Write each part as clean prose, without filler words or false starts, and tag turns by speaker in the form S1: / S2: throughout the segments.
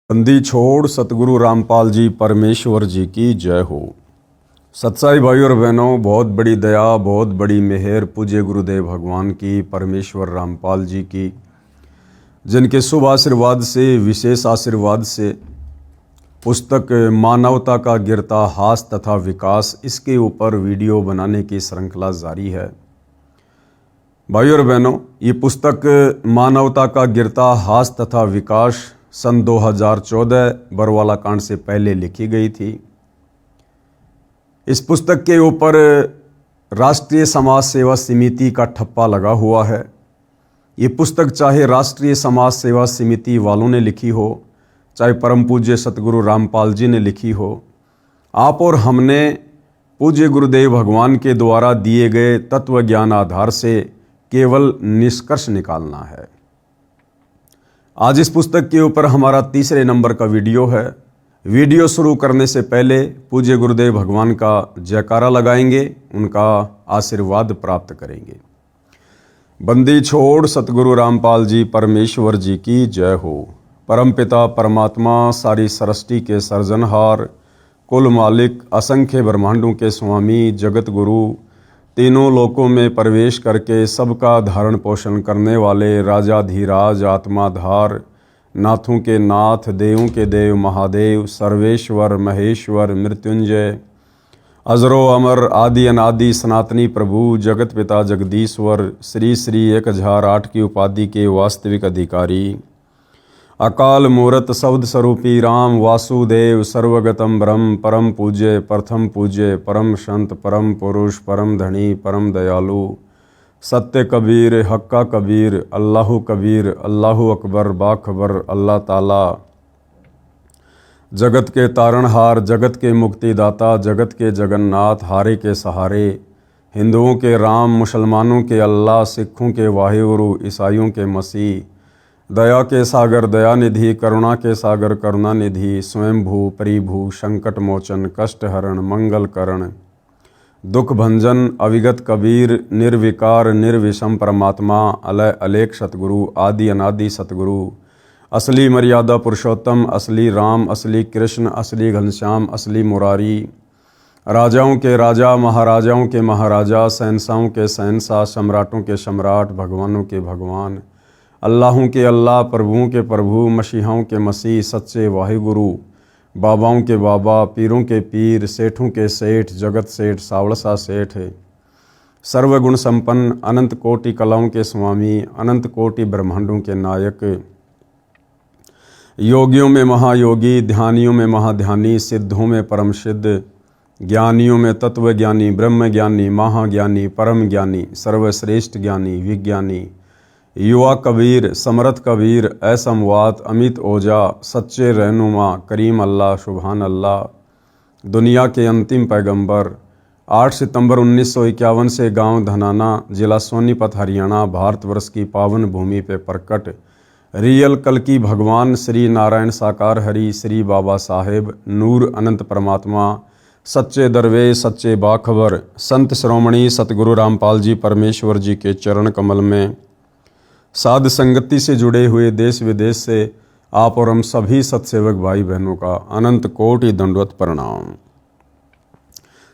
S1: बंदी छोड़ सतगुरु रामपाल जी परमेश्वर जी की जय हो। सत्साई भाई और बहनों, बहुत बड़ी दया, बहुत बड़ी मेहर पूज्य गुरुदेव भगवान की, परमेश्वर रामपाल जी की, जिनके शुभ आशीर्वाद से, विशेष आशीर्वाद से पुस्तक मानवता का गिरता हास तथा विकास, इसके ऊपर वीडियो बनाने की श्रृंखला जारी है। भाई और बहनों, ये पुस्तक मानवता का गिरता हास तथा विकास सन 2014 बरवाला कांड से पहले लिखी गई थी। इस पुस्तक के ऊपर राष्ट्रीय समाज सेवा समिति का ठप्पा लगा हुआ है। ये पुस्तक चाहे राष्ट्रीय समाज सेवा समिति वालों ने लिखी हो, चाहे परम पूज्य सतगुरु रामपाल जी ने लिखी हो, आप और हमने पूज्य गुरुदेव भगवान के द्वारा दिए गए तत्व ज्ञान आधार से केवल निष्कर्ष निकालना है। आज इस पुस्तक के ऊपर हमारा तीसरे नंबर का वीडियो है। वीडियो शुरू करने से पहले पूज्य गुरुदेव भगवान का जयकारा लगाएंगे, उनका आशीर्वाद प्राप्त करेंगे। बंदी छोड़ सतगुरु रामपाल जी परमेश्वर जी की जय हो। परम पिता परमात्मा, सारी सृष्टि के सर्जनहार, कुल मालिक, असंख्य ब्रह्मांडों के स्वामी, जगत गुरु, तीनों लोकों में प्रवेश करके सबका धारण पोषण करने वाले राजाधीराज, आत्माधार, नाथों के नाथ, देवों के देव महादेव, सर्वेश्वर महेश्वर मृत्युंजय, अजरो अमर, आदि अनादि सनातनी प्रभु, जगत पिता जगदीश्वर, श्री श्री 1008 की उपाधि के वास्तविक अधिकारी, अकाल मूरत शब्द स्वरूपी राम वासुदेव, सर्वगतम ब्रह्म, परम पूज्य, प्रथम पूज्य, परम संत, परम पुरुष, परम धनी, परम दयालु, सत्य कबीर, हक्का कबीर, अल्लाहु कबीर, अल्लाहु अकबर, बाखबर, अल्लाह ताला, जगत के तारणहार, जगत के मुक्तिदाता, जगत के जगन्नाथ, हारे के सहारे, हिंदुओं के राम, मुसलमानों के अल्लाह, सिखों के वाहिगुरु, ईसाइयों के मसीह, दया के सागर दयानिधि, करुणा के सागर करुणानिधि, स्वयंभू परिभू, संकट मोचन, कष्ट हरण, मंगल करण, दुख भंजन, अविगत कबीर, निर्विकार निर्विषम परमात्मा, अलय अलेख सतगुरु, आदि अनादि सतगुरु, असली मर्यादा पुरुषोत्तम, असली राम, असली कृष्ण, असली घनश्याम, असली मुरारी, राजाओं के राजा, महाराजाओं के महाराजा, शहंशाहों के शहंशाह, सम्राटों के सम्राट, भगवानों के भगवान, अल्लाहों के अल्लाह, प्रभुओं के प्रभु, मसीहाओं के मसीह, सच्चे वाहिगुरु, बाबाओं के बाबा, पीरों के पीर, सेठों के सेठ, जगत सेठ, सावड़सा सेठ, सर्वगुण संपन्न, अनंत कोटि कलाओं के स्वामी, अनंत कोटि ब्रह्मांडों के नायक, योगियों में महायोगी, ध्यानियों में महाध्यानी, सिद्धों में परम सिद्ध, ज्ञानियों में तत्व ज्ञानी, ब्रह्म ज्ञानी, महाज्ञानी, परम ज्ञानी, सर्वश्रेष्ठ ज्ञानी, विज्ञानी, युवा कबीर, समर्थ कबीर, असमवात, अमित ओजा, सच्चे रहनुमा, करीम अल्लाह, सुभान अल्लाह, दुनिया के अंतिम पैगंबर, 8 सितंबर 1951 से गांव धनाना, जिला सोनीपत, हरियाणा, भारतवर्ष की पावन भूमि पे प्रकट रियल कल की भगवान श्री नारायण साकार हरि, श्री बाबा साहेब, नूर अनंत परमात्मा, सच्चे दरवेश, सच्चे बाखबर, संत श्रोमणी सतगुरु रामपाल जी परमेश्वर जी के चरण कमल में साध संगति से जुड़े हुए देश विदेश से आप और हम सभी सत्सेवक भाई बहनों का अनंत कोटि दंडवत प्रणाम।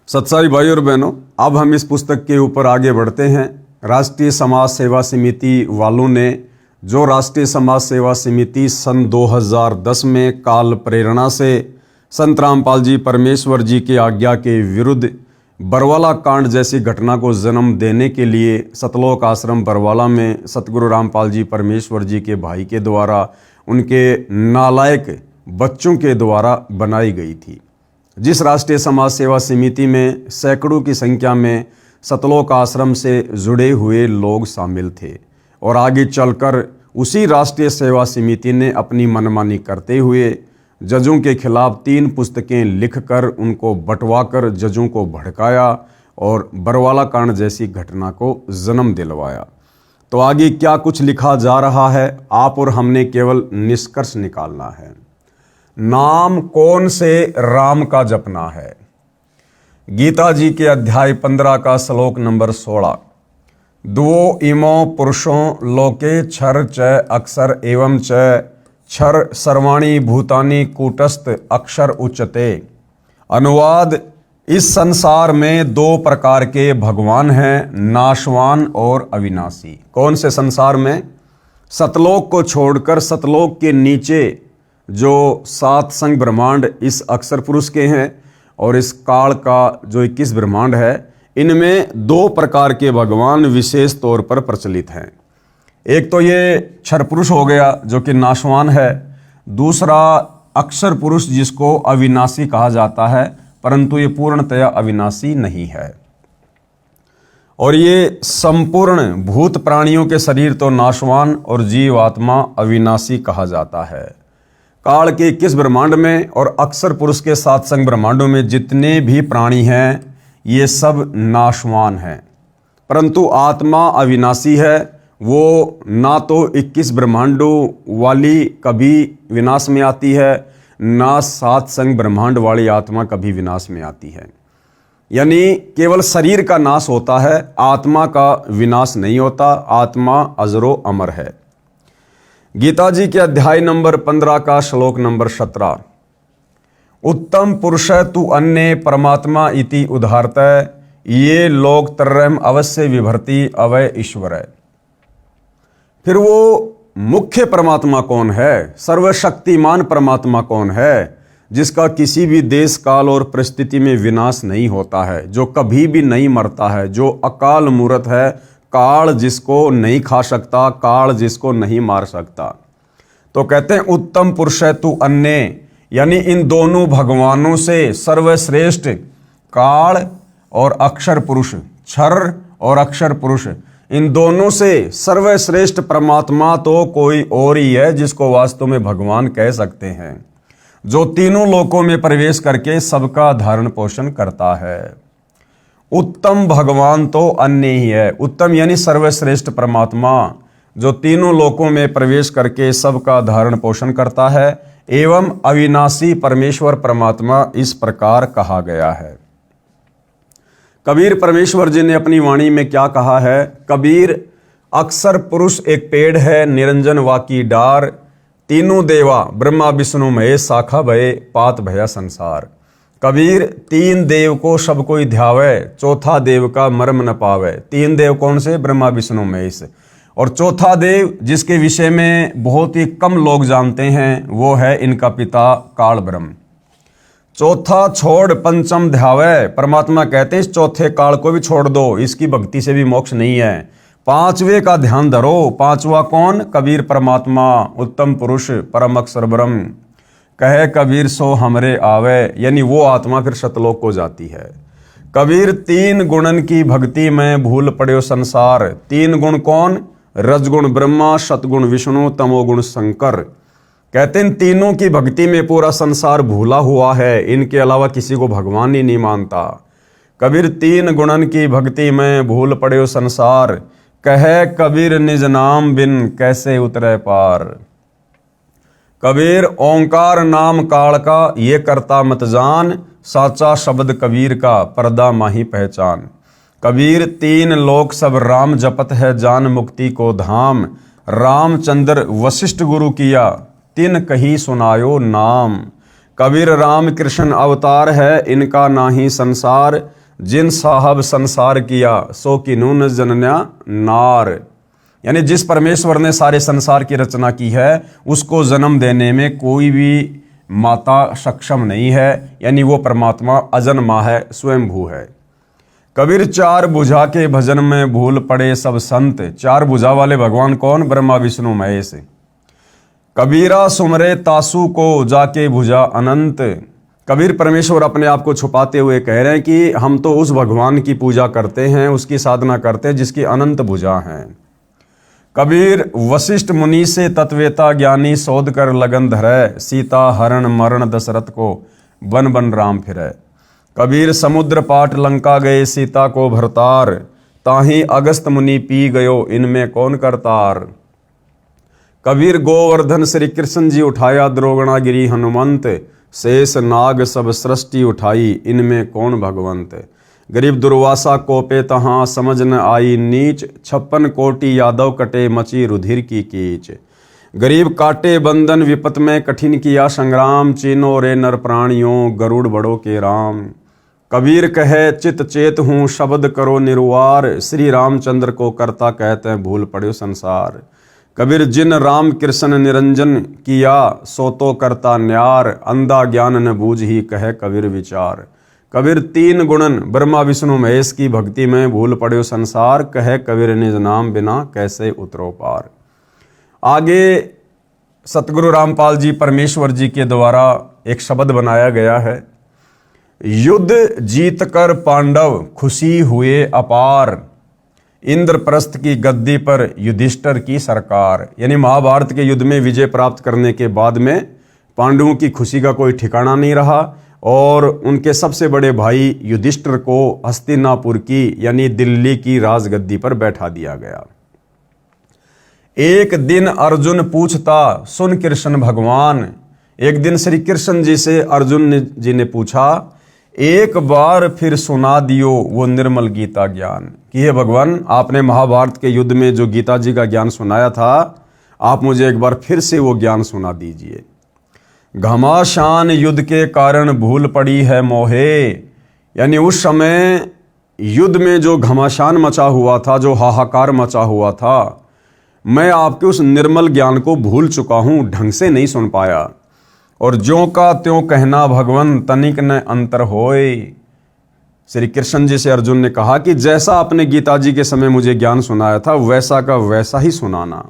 S1: सत्साई भाई और बहनों, अब हम इस पुस्तक के ऊपर आगे बढ़ते हैं। राष्ट्रीय समाज सेवा समिति वालों ने, जो राष्ट्रीय समाज सेवा समिति सन 2010 में काल प्रेरणा से संत रामपाल जी परमेश्वर जी के आज्ञा के विरुद्ध बरवाला कांड जैसी घटना को जन्म देने के लिए सतलोक आश्रम बरवाला में सतगुरु रामपाल जी परमेश्वर जी के भाई के द्वारा, उनके नालायक बच्चों के द्वारा बनाई गई थी। जिस राष्ट्रीय समाज सेवा समिति में सैकड़ों की संख्या में सतलोक आश्रम से जुड़े हुए लोग शामिल थे, और आगे चलकर उसी राष्ट्रीय सेवा समिति ने अपनी मनमानी करते हुए जजों के खिलाफ 3 पुस्तकें लिखकर उनको बंटवाकर जजों को भड़काया और बरवाला कांड जैसी घटना को जन्म दिलवाया। तो आगे क्या कुछ लिखा जा रहा है, आप और हमने केवल निष्कर्ष निकालना है। नाम कौन से राम का जपना है। गीता जी के अध्याय 15 का श्लोक नंबर 16, द्वो इमो पुरुषों लोके क्षर च अक्षर एवं च क्षर सर्वाणी भूतानि कूटस्थ अक्षर उच्चते। अनुवाद, इस संसार में दो प्रकार के भगवान हैं, नाशवान और अविनाशी। कौन से संसार में? सतलोक को छोड़कर सतलोक के नीचे जो 7 संग ब्रह्मांड इस अक्षर पुरुष के हैं और इस काल का जो 21 ब्रह्मांड है, इनमें दो प्रकार के भगवान विशेष तौर पर प्रचलित हैं। एक तो ये क्षर पुरुष हो गया जो कि नाशवान है, दूसरा अक्षर पुरुष जिसको अविनाशी कहा जाता है, परंतु ये पूर्णतया अविनाशी नहीं है। और ये संपूर्ण भूत प्राणियों के शरीर तो नाशवान और जीवात्मा अविनाशी कहा जाता है। काल के 21 ब्रह्मांड में और अक्षर पुरुष के 7 संग ब्रह्मांडों में जितने भी प्राणी हैं, ये सब नाशवान हैं, परंतु आत्मा अविनाशी है। वो ना तो 21 ब्रह्मांडों वाली कभी विनाश में आती है, ना 7 संग ब्रह्मांड वाली आत्मा कभी विनाश में आती है। यानी केवल शरीर का नाश होता है, आत्मा का विनाश नहीं होता। आत्मा अजरो अमर है। गीता जी के अध्याय नंबर 15 का श्लोक नंबर 17, उत्तम पुरुष तु अन्य परमात्मा इति उदाहरत ये लोक तरम अवश्य विभर्ति अवय ईश्वर। फिर वो मुख्य परमात्मा कौन है, सर्वशक्तिमान परमात्मा कौन है, जिसका किसी भी देश काल और परिस्थिति में विनाश नहीं होता है, जो कभी भी नहीं मरता है, जो अकाल मूर्त है, काल जिसको नहीं खा सकता, काल जिसको नहीं मार सकता। तो कहते हैं उत्तम पुरुष है तू अन्य, यानी इन दोनों भगवानों से सर्वश्रेष्ठ काल और अक्षर पुरुष, क्षर और अक्षर पुरुष, इन दोनों से सर्वश्रेष्ठ परमात्मा तो कोई और ही है जिसको वास्तव में भगवान कह सकते हैं, जो तीनों लोकों में प्रवेश करके सबका धारण पोषण करता है। उत्तम भगवान तो अन्य ही है। उत्तम यानी सर्वश्रेष्ठ परमात्मा जो तीनों लोकों में प्रवेश करके सबका धारण पोषण करता है, एवं अविनाशी परमेश्वर परमात्मा इस प्रकार कहा गया है। कबीर परमेश्वर जी ने अपनी वाणी में क्या कहा है? कबीर, अक्षर पुरुष एक पेड़ है, निरंजन वाकी डार, तीनों देवा ब्रह्मा विष्णु महेश शाखा भये, पात भया संसार। कबीर, 3 देव को सब कोई ध्यावे, चौथा देव का मर्म न पावे। 3 देव कौन से? ब्रह्मा विष्णु महेश। और चौथा देव जिसके विषय में बहुत ही कम लोग जानते हैं, वो है इनका पिता काल ब्रह्म। चौथा छोड़ पंचम ध्यावे, परमात्मा कहते हैं इस चौथे काल को भी छोड़ दो, इसकी भक्ति से भी मोक्ष नहीं है। 5वें का ध्यान धरो। 5वां कौन? कबीर परमात्मा, उत्तम पुरुष, परम अक्षर ब्रह्म। कहे कबीर सो हमरे आवे, यानी वो आत्मा फिर सतलोक को जाती है। कबीर, 3 गुणन की भक्ति में भूल पड़े संसार। 3 गुण कौन? रजगुण ब्रह्मा, सतगुण विष्णु, तमोगुण शंकर। कहते हैं तीनों की भक्ति में पूरा संसार भूला हुआ है, इनके अलावा किसी को भगवान ही नहीं मानता। कबीर, 3 गुणन की भक्ति में भूल पड़े संसार, कहे कबीर निज नाम बिन कैसे उतरे पार। कबीर, ओंकार नाम काल का ये करता मत जान, साचा शब्द कबीर का पर्दा माही पहचान। कबीर, 3 लोक सब राम जपत है, जान मुक्ति को धाम, रामचंद्र वशिष्ठ गुरु किया, तिन कही सुनायो नाम। कबीर, राम कृष्ण अवतार है, इनका नाही संसार, जिन साहब संसार किया, सो किनु न जनन्या नार। यानी जिस परमेश्वर ने सारे संसार की रचना की है, उसको जन्म देने में कोई भी माता सक्षम नहीं है, यानी वो परमात्मा अजन्मा है, स्वयंभू है। कबीर, 4 भुजा के भजन में भूल पड़े सब संत। 4 भुजा वाले भगवान कौन? ब्रह्मा विष्णु महेश। कबीरा, सुमरे तासु को जाके भुजा अनंत। कबीर परमेश्वर अपने आप को छुपाते हुए कह रहे हैं कि हम तो उस भगवान की पूजा करते हैं, उसकी साधना करते हैं जिसकी अनंत भुजा हैं। कबीर, वशिष्ठ मुनि से तत्वेता ज्ञानी, शोध कर लगन धरे, सीता हरण मरण दशरथ को बन बन राम फिरे। कबीर, समुद्र पाट लंका गए, सीता को भरतार, ताही अगस्त मुनि पी गयो, इनमें कौन करतार। कबीर, गोवर्धन श्री कृष्ण जी उठाया, द्रोगणागिरी हनुमंत, शेष नाग सब सृष्टि उठाई, इनमें कौन भगवंत। गरीब दुर्वासा कोपे तहाँ, समझ न आई नीच, 56 कोटि यादव कटे, मची रुधिर की कीच। गरीब काटे बंधन विपत में कठिन किया संग्राम, चीनो रे नर प्राणियों गरुड़ बड़ो के राम। कबीर कहे चित चेत हूँ शब्द करो निर्वार, श्री रामचंद्र को करता कहते हैं भूल पड़ो संसार। कबीर जिन राम कृष्ण निरंजन किया, सो तो करता न्यार, अंधा ज्ञान न बूझ ही कहे कबीर विचार। कबीर तीन गुणन ब्रह्मा विष्णु महेश की भक्ति में भूल पड़ो संसार, कहे कबीर निज नाम बिना कैसे उतरो पार। आगे सतगुरु रामपाल जी परमेश्वर जी के द्वारा एक शब्द बनाया गया है, युद्ध जीत कर पांडव खुशी हुए अपार, इंद्रप्रस्थ की गद्दी पर युधिष्ठिर की सरकार। यानी महाभारत के युद्ध में विजय प्राप्त करने के बाद में पांडवों की खुशी का कोई ठिकाना नहीं रहा और उनके सबसे बड़े भाई युधिष्ठिर को हस्तिनापुर की यानी दिल्ली की राजगद्दी पर बैठा दिया गया। एक दिन अर्जुन पूछता सुन कृष्ण भगवान, एक दिन श्री कृष्ण जी से अर्जुन जी ने पूछा, एक बार फिर सुना दियो वो निर्मल गीता ज्ञान, कि हे भगवान आपने महाभारत के युद्ध में जो गीता जी का ज्ञान सुनाया था, आप मुझे एक बार फिर से वो ज्ञान सुना दीजिए। घमासान युद्ध के कारण भूल पड़ी है मोहे, यानी उस समय युद्ध में जो घमासान मचा हुआ था, जो हाहाकार मचा हुआ था, मैं आपके उस निर्मल ज्ञान को भूल चुका हूं, ढंग से नहीं सुन पाया। और ज्यों का त्यों कहना भगवन तनिक न अंतर होए। श्री कृष्ण जी से अर्जुन ने कहा कि जैसा आपने गीता जी के समय मुझे ज्ञान सुनाया था वैसा का वैसा ही सुनाना।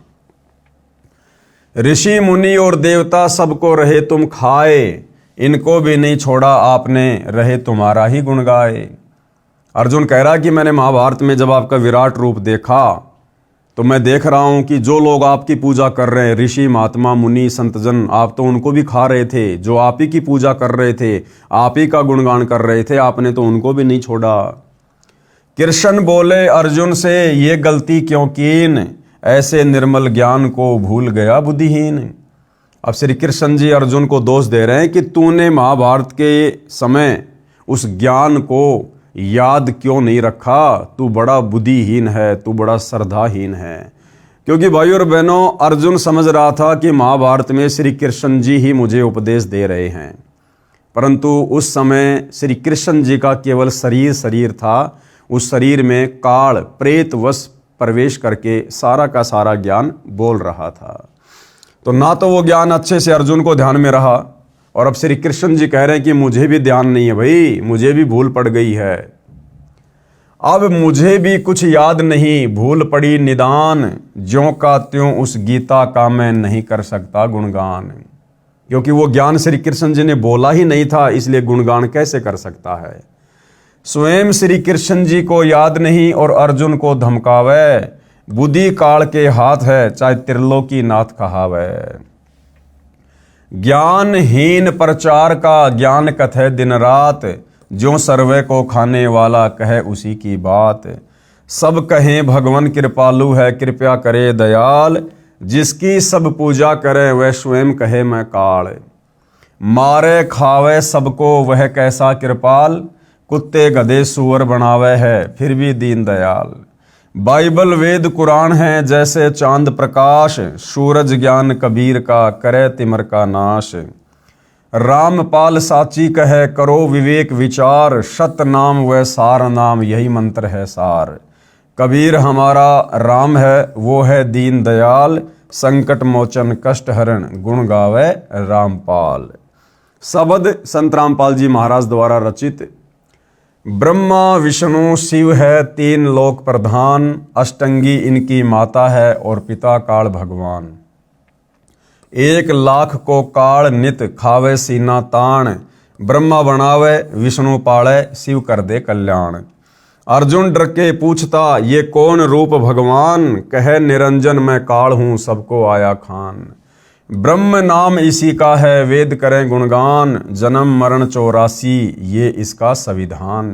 S1: ऋषि मुनि और देवता सबको रहे तुम खाए, इनको भी नहीं छोड़ा आपने रहे तुम्हारा ही गुण गाए। अर्जुन कह रहा कि मैंने महाभारत में जब आपका विराट रूप देखा तो मैं देख रहा हूं कि जो लोग आपकी पूजा कर रहे हैं, ऋषि महात्मा मुनि संतजन, आप तो उनको भी खा रहे थे। जो आप ही की पूजा कर रहे थे, आप ही का गुणगान कर रहे थे, आपने तो उनको भी नहीं छोड़ा। कृष्ण बोले अर्जुन से ये गलती क्यों कीन, ऐसे निर्मल ज्ञान को भूल गया बुद्धिहीन। अब श्री कृष्ण जी अर्जुन को दोष दे रहे हैं कि तूने महाभारत के समय उस ज्ञान को याद क्यों नहीं रखा, तू बड़ा बुद्धिहीन है, तू बड़ा श्रद्धाहीन है। क्योंकि भाई और बहनों, अर्जुन समझ रहा था कि महाभारत में श्री कृष्ण जी ही मुझे उपदेश दे रहे हैं, परंतु उस समय श्री कृष्ण जी का केवल शरीर था। उस शरीर में काल प्रेत वश प्रवेश करके सारा का सारा ज्ञान बोल रहा था। तो ना तो वो ज्ञान अच्छे से अर्जुन को ध्यान में रहा, और अब श्री कृष्ण जी कह रहे हैं कि मुझे भी ध्यान नहीं है भाई, मुझे भी भूल पड़ गई है, अब मुझे भी कुछ याद नहीं, भूल पड़ी निदान, ज्यों का त्यों उस गीता का मैं नहीं कर सकता गुणगान। क्योंकि वो ज्ञान श्री कृष्ण जी ने बोला ही नहीं था, इसलिए गुणगान कैसे कर सकता है। स्वयं श्री कृष्ण जी को याद नहीं और अर्जुन को धमकावे, बुद्धि काल के हाथ है चाहे त्रिलोकी नाथ कहावे। ज्ञानहीन प्रचार का ज्ञान कथे दिन रात, जो सर्वे को खाने वाला कहे उसी की बात। सब कहें भगवान कृपालु है कृपया करे दयाल, जिसकी सब पूजा करे वह स्वयं कहे मैं काल। मारे खावे सबको वह कैसा कृपाल, कुत्ते गधे सुअर बनावे है फिर भी दीन दयाल। बाइबल वेद कुरान है जैसे चांद प्रकाश, सूरज ज्ञान कबीर का करे तिमर का नाश। रामपाल साची कहे करो विवेक विचार, सत नाम व सार नाम यही मंत्र है सार। कबीर हमारा राम है वो है दीन दयाल, संकट मोचन कष्ट हरण गुण गावे रामपाल। शब्द संत रामपाल जी महाराज द्वारा रचित। ब्रह्मा विष्णु शिव है तीन लोक प्रधान, अष्टंगी इनकी माता है और पिता काल भगवान। 1 लाख को काल नित खावे सीना ताण, ब्रह्मा बनावे विष्णु पाले शिव कर दे कल्याण। अर्जुन डर के पूछता ये कौन रूप भगवान, कहे निरंजन मैं काल हूँ सबको आया खान। ब्रह्म नाम इसी का है वेद करें गुणगान, जन्म मरण 84 ये इसका संविधान।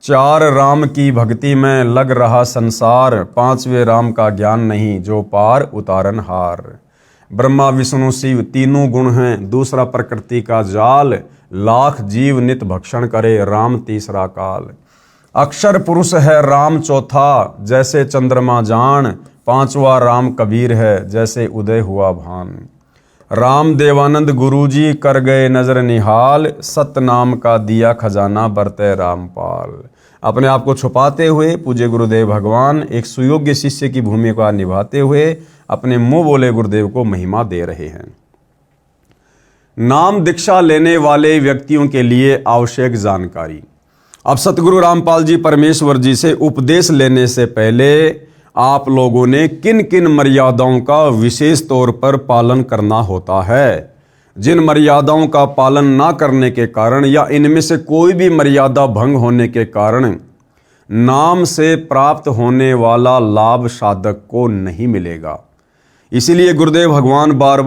S1: 4 राम की भक्ति में लग रहा संसार, 5वें राम का ज्ञान नहीं जो पार उतारन हार। ब्रह्मा विष्णु शिव तीनों गुण हैं, दूसरा प्रकृति का जाल, लाख जीव नित भक्षण करे राम तीसरा काल। अक्षर पुरुष है राम चौथा, जैसे चंद्रमा जान, पांचवा राम कबीर है जैसे उदय हुआ भान। राम देवानंद गुरुजी कर गए नजर निहाल, सतनाम का दिया खजाना बरते रामपाल। अपने आप को छुपाते हुए पूज्य गुरुदेव भगवान एक सुयोग्य शिष्य की भूमिका निभाते हुए अपने मुंह बोले गुरुदेव को महिमा दे रहे हैं। नाम दीक्षा लेने वाले व्यक्तियों के लिए आवश्यक जानकारी। अब सतगुरु रामपाल जी परमेश्वर जी से उपदेश लेने से पहले आप लोगों ने किन किन मर्यादाओं का विशेष तौर पर पालन करना होता है। जिन मर्यादाओं का पालन ना करने के कारण या इनमें से कोई भी मर्यादा भंग होने के कारण नाम से प्राप्त होने वाला लाभ साधक को नहीं मिलेगा। इसीलिए गुरुदेव भगवान बार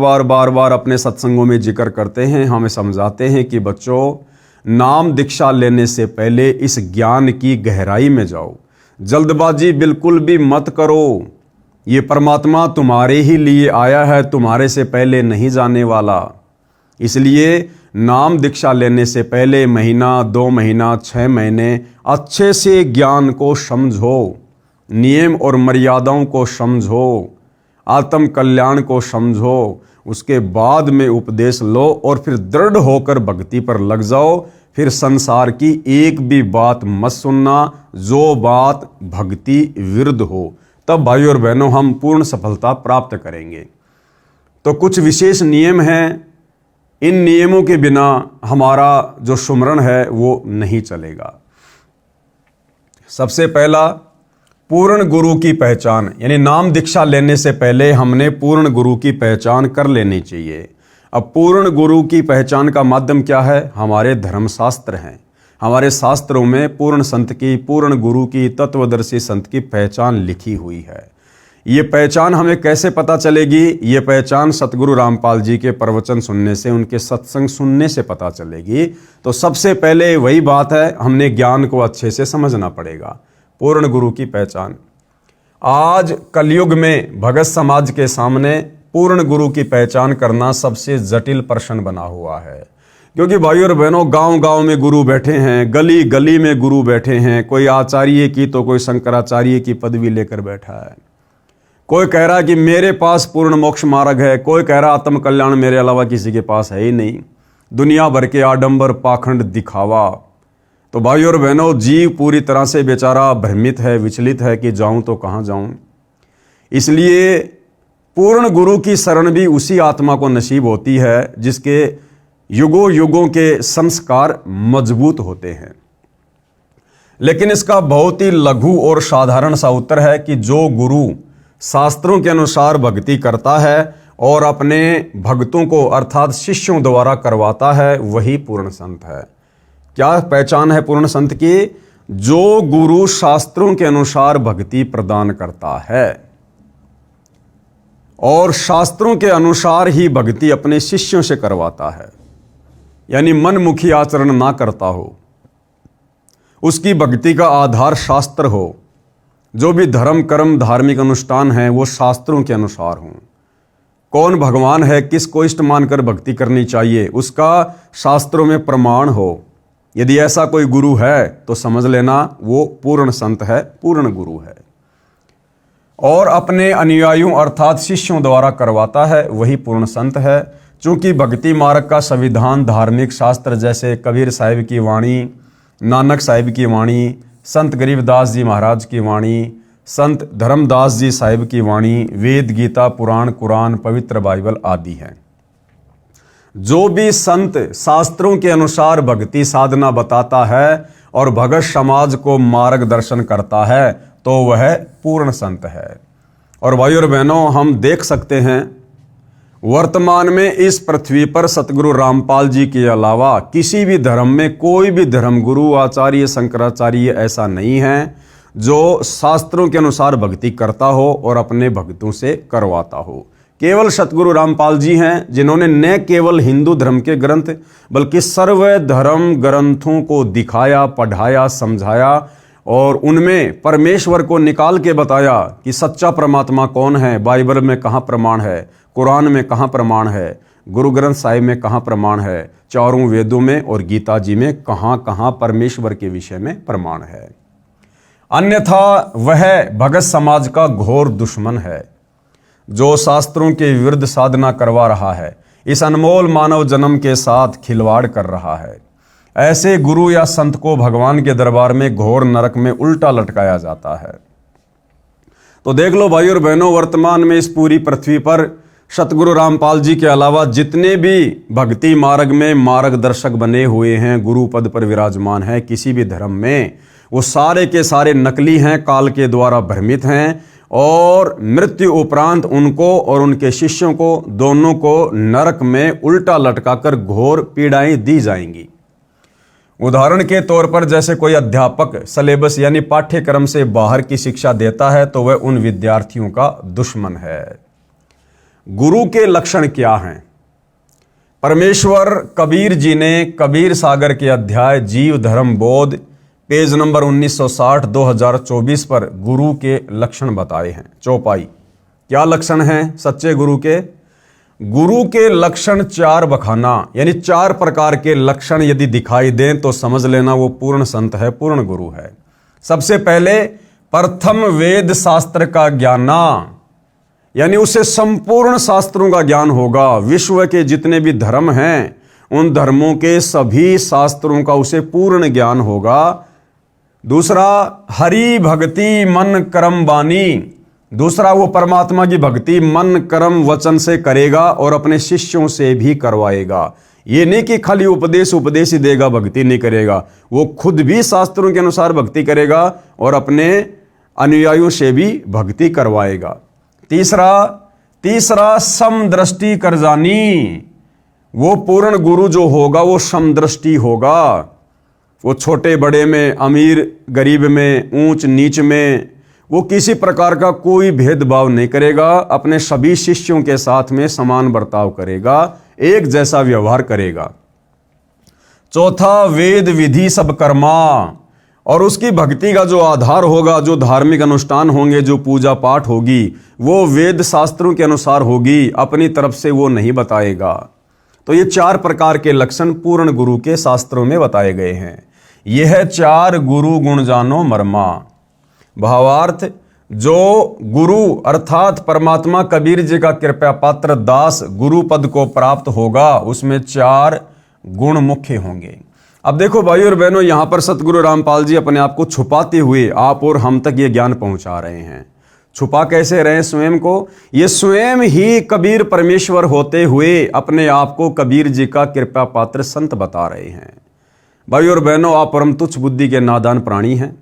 S1: बार अपने सत्संगों में जिक्र करते हैं, हमें समझाते हैं कि बच्चों, नाम दीक्षा लेने से पहले इस ज्ञान की गहराई में जाओ। जल्दबाजी बिल्कुल भी मत करो। ये परमात्मा तुम्हारे ही लिए आया है, तुम्हारे से पहले नहीं जाने वाला। इसलिए नाम दीक्षा लेने से पहले महीना, 2 महीना, 6 महीने अच्छे से ज्ञान को समझो, नियम और मर्यादाओं को समझो, आत्म कल्याण को समझो। उसके बाद में उपदेश लो और फिर दृढ़ होकर भक्ति पर लग जाओ। फिर संसार की एक भी बात मत सुनना जो बात भक्ति विरुद्ध हो। तब भाइयों और बहनों हम पूर्ण सफलता प्राप्त करेंगे। तो कुछ विशेष नियम हैं, इन नियमों के बिना हमारा जो सुमरण है वो नहीं चलेगा। सबसे पहला, पूर्ण गुरु की पहचान, यानी नाम दीक्षा लेने से पहले हमने पूर्ण गुरु की पहचान कर लेनी चाहिए। अब पूर्ण गुरु की पहचान का माध्यम क्या है? हमारे धर्मशास्त्र हैं। हमारे शास्त्रों में पूर्ण संत की, पूर्ण गुरु की, तत्वदर्शी संत की पहचान लिखी हुई है। ये पहचान हमें कैसे पता चलेगी? ये पहचान सतगुरु रामपाल जी के प्रवचन सुनने से, उनके सत्संग सुनने से पता चलेगी। तो सबसे पहले वही बात है, हमने ज्ञान को अच्छे से समझना पड़ेगा। पूर्ण गुरु की पहचान। आज कलयुग में भगत समाज के सामने पूर्ण गुरु की पहचान करना सबसे जटिल प्रश्न बना हुआ है। क्योंकि भाइयों और बहनों, गांव गांव में गुरु बैठे हैं, गली गली में गुरु बैठे हैं। कोई आचार्य की तो कोई शंकराचार्य की पदवी लेकर बैठा है। कोई कह रहा है कि मेरे पास पूर्ण मोक्ष मार्ग है, कोई कह रहा आत्म कल्याण मेरे अलावा किसी के पास है ही नहीं। दुनिया भर के आडंबर, पाखंड, दिखावा। तो भाइयों और बहनों, जीव पूरी तरह से बेचारा भ्रमित है, विचलित है कि जाऊं तो कहां जाऊं। इसलिए पूर्ण गुरु की शरण भी उसी आत्मा को नसीब होती है जिसके युगों युगों के संस्कार मजबूत होते हैं। लेकिन इसका बहुत ही लघु और साधारण सा उत्तर है कि जो गुरु शास्त्रों के अनुसार भक्ति करता है और अपने भक्तों को अर्थात शिष्यों द्वारा करवाता है, वही पूर्ण संत है। क्या पहचान है पूर्ण संत की? जो गुरु शास्त्रों के अनुसार भक्ति प्रदान करता है और शास्त्रों के अनुसार ही भक्ति अपने शिष्यों से करवाता है, यानी मनमुखी आचरण ना करता हो, उसकी भक्ति का आधार शास्त्र हो। जो भी धर्म कर्म धार्मिक अनुष्ठान है वो शास्त्रों के अनुसार हों। कौन भगवान है, किसको इष्ट मानकर भक्ति करनी चाहिए, उसका शास्त्रों में प्रमाण हो। यदि ऐसा कोई गुरु है तो समझ लेना वो पूर्ण संत है, पूर्ण गुरु है। और अपने अनुयायियों अर्थात शिष्यों द्वारा करवाता है, वही पूर्ण संत है। चूंकि भक्ति मार्ग का संविधान धार्मिक शास्त्र जैसे कबीर साहिब की वाणी, नानक साहिब की वाणी, संत गरीबदास जी महाराज की वाणी, संत धर्मदास जी साहिब की वाणी, वेद, गीता, पुराण, कुरान, पवित्र बाइबल आदि हैं। जो भी संत शास्त्रों के अनुसार भक्ति साधना बताता है और भगत समाज को मार्गदर्शन करता है तो वह पूर्ण संत है। और भाइयों और बहनों, हम देख सकते हैं वर्तमान में इस पृथ्वी पर सतगुरु रामपाल जी के अलावा किसी भी धर्म में कोई भी धर्मगुरु, आचार्य, शंकराचार्य ऐसा नहीं है जो शास्त्रों के अनुसार भक्ति करता हो और अपने भक्तों से करवाता हो। केवल सतगुरु रामपाल जी हैं जिन्होंने न केवल हिंदू धर्म के ग्रंथ बल्कि सर्व धर्म ग्रंथों को दिखाया, पढ़ाया, समझाया और उनमें परमेश्वर को निकाल के बताया कि सच्चा परमात्मा कौन है, बाइबल में कहाँ प्रमाण है, कुरान में कहाँ प्रमाण है, गुरु ग्रंथ साहिब में कहाँ प्रमाण है, चारों वेदों में और गीता जी में कहाँ कहाँ परमेश्वर के विषय में प्रमाण है। अन्यथा वह भगत समाज का घोर दुश्मन है, जो शास्त्रों के विरुद्ध साधना करवा रहा है, इस अनमोल मानव जन्म के साथ खिलवाड़ कर रहा है। ऐसे गुरु या संत को भगवान के दरबार में घोर नरक में उल्टा लटकाया जाता है। तो देख लो भाई और बहनों, वर्तमान में इस पूरी पृथ्वी पर सतगुरु रामपाल जी के अलावा जितने भी भक्ति मार्ग में मार्गदर्शक बने हुए हैं, गुरु पद पर विराजमान हैं किसी भी धर्म में, वो सारे के सारे नकली हैं, काल के द्वारा भ्रमित हैं, और मृत्यु उपरांत उनको और उनके शिष्यों को दोनों को नरक में उल्टा लटकाकर घोर पीड़ाएं दी जाएंगी। उदाहरण के तौर पर जैसे कोई अध्यापक सिलेबस यानी पाठ्यक्रम से बाहर की शिक्षा देता है तो वह उन विद्यार्थियों का दुश्मन है। गुरु के लक्षण क्या हैं? परमेश्वर कबीर जी ने कबीर सागर के अध्याय जीव धर्म बोध पेज नंबर 1960 2024 पर गुरु के लक्षण बताए हैं। चौपाई क्या लक्षण हैं सच्चे गुरु के? गुरु के लक्षण 4 बखाना, यानी 4 प्रकार के लक्षण यदि दिखाई दें तो समझ लेना वो पूर्ण संत है, पूर्ण गुरु है। सबसे पहले प्रथम वेद शास्त्र का ज्ञाना, यानी उसे संपूर्ण शास्त्रों का ज्ञान होगा। विश्व के जितने भी धर्म हैं उन धर्मों के सभी शास्त्रों का उसे पूर्ण ज्ञान होगा। दूसरा हरि भक्ति मन कर्म वाणी, दूसरा वो परमात्मा की भक्ति मन कर्म वचन से करेगा और अपने शिष्यों से भी करवाएगा। ये नहीं कि खाली उपदेश ही देगा, भक्ति नहीं करेगा, वो खुद भी शास्त्रों के अनुसार भक्ति करेगा और अपने अनुयायियों से भी भक्ति करवाएगा। तीसरा समदृष्टि कर जानी, वो पूर्ण गुरु जो होगा वो समदृष्टि होगा। वो छोटे बड़े में, अमीर गरीब में, ऊंच नीच में वो किसी प्रकार का कोई भेदभाव नहीं करेगा, अपने सभी शिष्यों के साथ में समान बर्ताव करेगा, एक जैसा व्यवहार करेगा। चौथा वेद विधि सब कर्मा, और उसकी भक्ति का जो आधार होगा, जो धार्मिक अनुष्ठान होंगे, जो पूजा पाठ होगी, वो वेद शास्त्रों के अनुसार होगी, अपनी तरफ से वो नहीं बताएगा। तो ये 4 प्रकार के लक्षण पूर्ण गुरु के शास्त्रों में बताए गए हैं। यह 4 गुरु गुण जानो मर्मा। भावार्थ, जो गुरु अर्थात परमात्मा कबीर जी का कृपा पात्र दास गुरु पद को प्राप्त होगा, उसमें 4 गुण मुख्य होंगे। अब देखो भाई और बहनों, यहां पर सतगुरु रामपाल जी अपने आप को छुपाते हुए आप और हम तक ये ज्ञान पहुंचा रहे हैं। छुपा कैसे रहे स्वयं को? ये स्वयं ही कबीर परमेश्वर होते हुए अपने आप को कबीर जी का कृपा पात्र संत बता रहे हैं। भाई और बहनों, आप परम तुच्छ बुद्धि के नादान प्राणी हैं।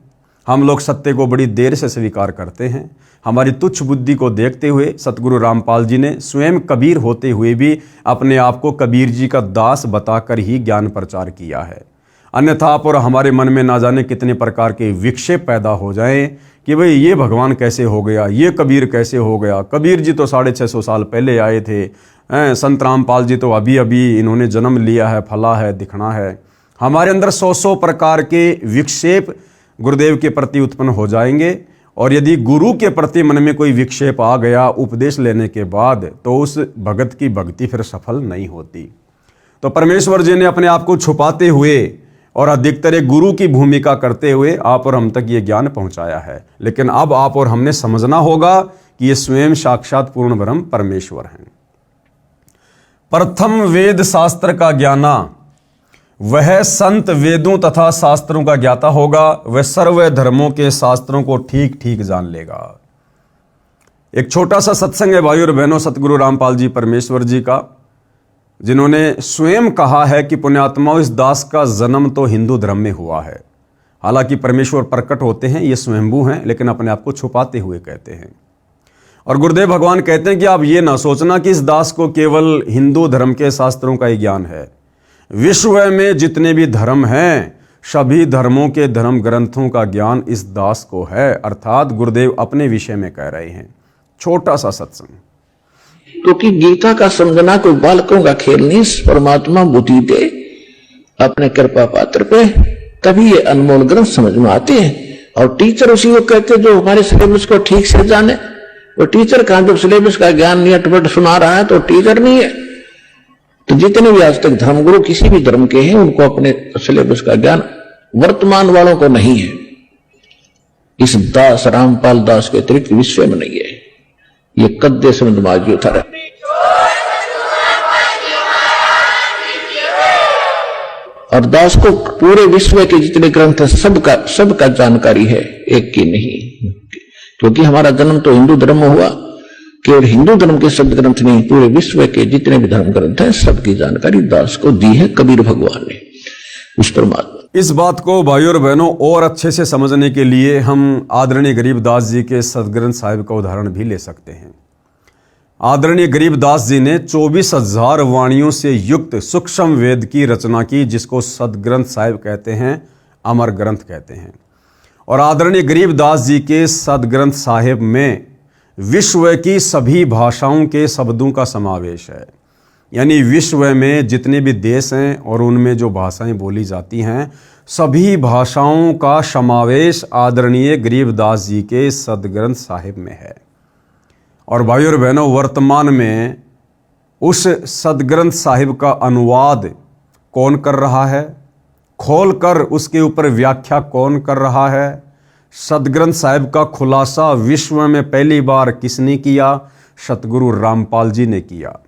S1: हम लोग सत्य को बड़ी देर से स्वीकार करते हैं। हमारी तुच्छ बुद्धि को देखते हुए सतगुरु रामपाल जी ने स्वयं कबीर होते हुए भी अपने आप को कबीर जी का दास बताकर ही ज्ञान प्रचार किया है। अन्यथा आप और हमारे मन में ना जाने कितने प्रकार के विक्षेप पैदा हो जाएं कि भाई ये भगवान कैसे हो गया, ये कबीर कैसे हो गया, कबीर जी तो 650 साल पहले आए थे, संत रामपाल जी तो अभी अभी इन्होंने जन्म लिया है, फला है, दिखना है। हमारे अंदर 100 प्रकार के विक्षेप गुरुदेव के प्रति उत्पन्न हो जाएंगे, और यदि गुरु के प्रति मन में कोई विक्षेप आ गया उपदेश लेने के बाद, तो उस भगत की भक्ति फिर सफल नहीं होती। तो परमेश्वर जी ने अपने आप को छुपाते हुए और अधिकतर एक गुरु की भूमिका करते हुए आप और हम तक ये ज्ञान पहुंचाया है। लेकिन अब आप और हमने समझना होगा कि ये स्वयं साक्षात पूर्ण ब्रह्म परमेश्वर हैं। प्रथम वेद शास्त्र का ज्ञाना, वह संत वेदों तथा शास्त्रों का ज्ञाता होगा, वह सर्व धर्मों के शास्त्रों को ठीक ठीक जान लेगा। एक छोटा सा सत्संग है भाई और बहनों सतगुरु रामपाल जी परमेश्वर जी का, जिन्होंने स्वयं कहा है कि पुण्यात्माओं, इस दास का जन्म तो हिंदू धर्म में हुआ है। हालांकि परमेश्वर प्रकट होते हैं, ये स्वयंभू हैं, लेकिन अपने आप को छुपाते हुए कहते हैं। और गुरुदेव भगवान कहते हैं कि आप ये ना सोचना कि इस दास को केवल हिंदू धर्म के शास्त्रों का ही ज्ञान है। विश्व में जितने भी धर्म हैं, सभी धर्मों के धर्म ग्रंथों का ज्ञान इस दास को है। अर्थात गुरुदेव अपने विषय में कह रहे हैं। छोटा सा सत्संग,
S2: क्योंकि गीता का समझना कोई बालकों का खेल नहीं, परमात्मा बुद्धि दे अपने कृपा पात्र पे, तभी ये अनमोल ग्रंथ समझ में आते हैं। और टीचर उसी को कहते जो हमारे सिलेबस को ठीक से जाने। वो टीचर कहां, जब सिलेबस का ज्ञान नहीं अटपट सुना रहा है तो टीचर नहीं है। तो जितने भी आज तक धर्मगुरु किसी भी धर्म के हैं, उनको अपने सिलेबस का ज्ञान वर्तमान वालों को नहीं है। इस दास रामपाल दास के अतिरिक्त विश्व में नहीं है। ये कद्दे से माजी उतारा। और दास को पूरे विश्व के जितने ग्रंथ है सबका जानकारी है, एक की नहीं। क्योंकि हमारा जन्म तो हिंदू धर्म में हुआ, केवल हिंदू धर्म के शब्द ग्रंथ नहीं, पूरे विश्व के जितने भी धर्म ग्रंथ हैं सबकी जानकारी दास को दी है कबीर भगवान ने, उस परमात्मा।
S1: इस बात को भाइयों और बहनों और अच्छे से समझने के लिए हम आदरणीय गरीबदास जी के सदग्रंथ साहिब का उदाहरण भी ले सकते हैं। आदरणीय गरीबदास जी ने 24,000 वाणियों से युक्त सूक्ष्म वेद की रचना की, जिसको सदग्रंथ साहिब कहते हैं, अमर ग्रंथ कहते हैं। और आदरणीय गरीबदास जी के सदग्रंथ साहिब में विश्व की सभी भाषाओं के शब्दों का समावेश है। यानी विश्व में जितने भी देश हैं और उनमें जो भाषाएं बोली जाती हैं, सभी भाषाओं का समावेश आदरणीय गरीबदास जी के सदग्रंथ साहिब में है। और भाइयों और बहनों, वर्तमान में उस सदग्रंथ साहिब का अनुवाद कौन कर रहा है, खोलकर उसके ऊपर व्याख्या कौन कर रहा है, सदग्रंथ साहिब का खुलासा विश्व में पहली बार किसने किया? सतगुरु रामपाल जी ने किया,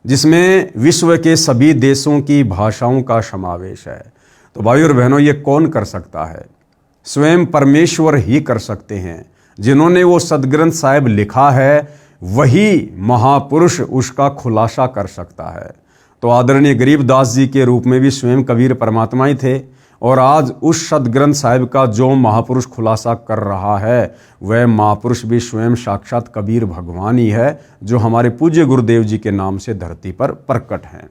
S1: जिसमें विश्व के सभी देशों की भाषाओं का समावेश है। तो भाइयों और बहनों, ये कौन कर सकता है? स्वयं परमेश्वर ही कर सकते हैं। जिन्होंने वो सदग्रंथ साहिब लिखा है, वही महापुरुष उसका खुलासा कर सकता है। तो आदरणीय गरीबदास जी के रूप में भी स्वयं कबीर परमात्मा ही थे, और आज उस सदग्रंथ साहिब का जो महापुरुष खुलासा कर रहा है, वह महापुरुष भी स्वयं साक्षात कबीर भगवान ही है, जो हमारे पूज्य गुरुदेव जी के नाम से धरती पर प्रकट हैं।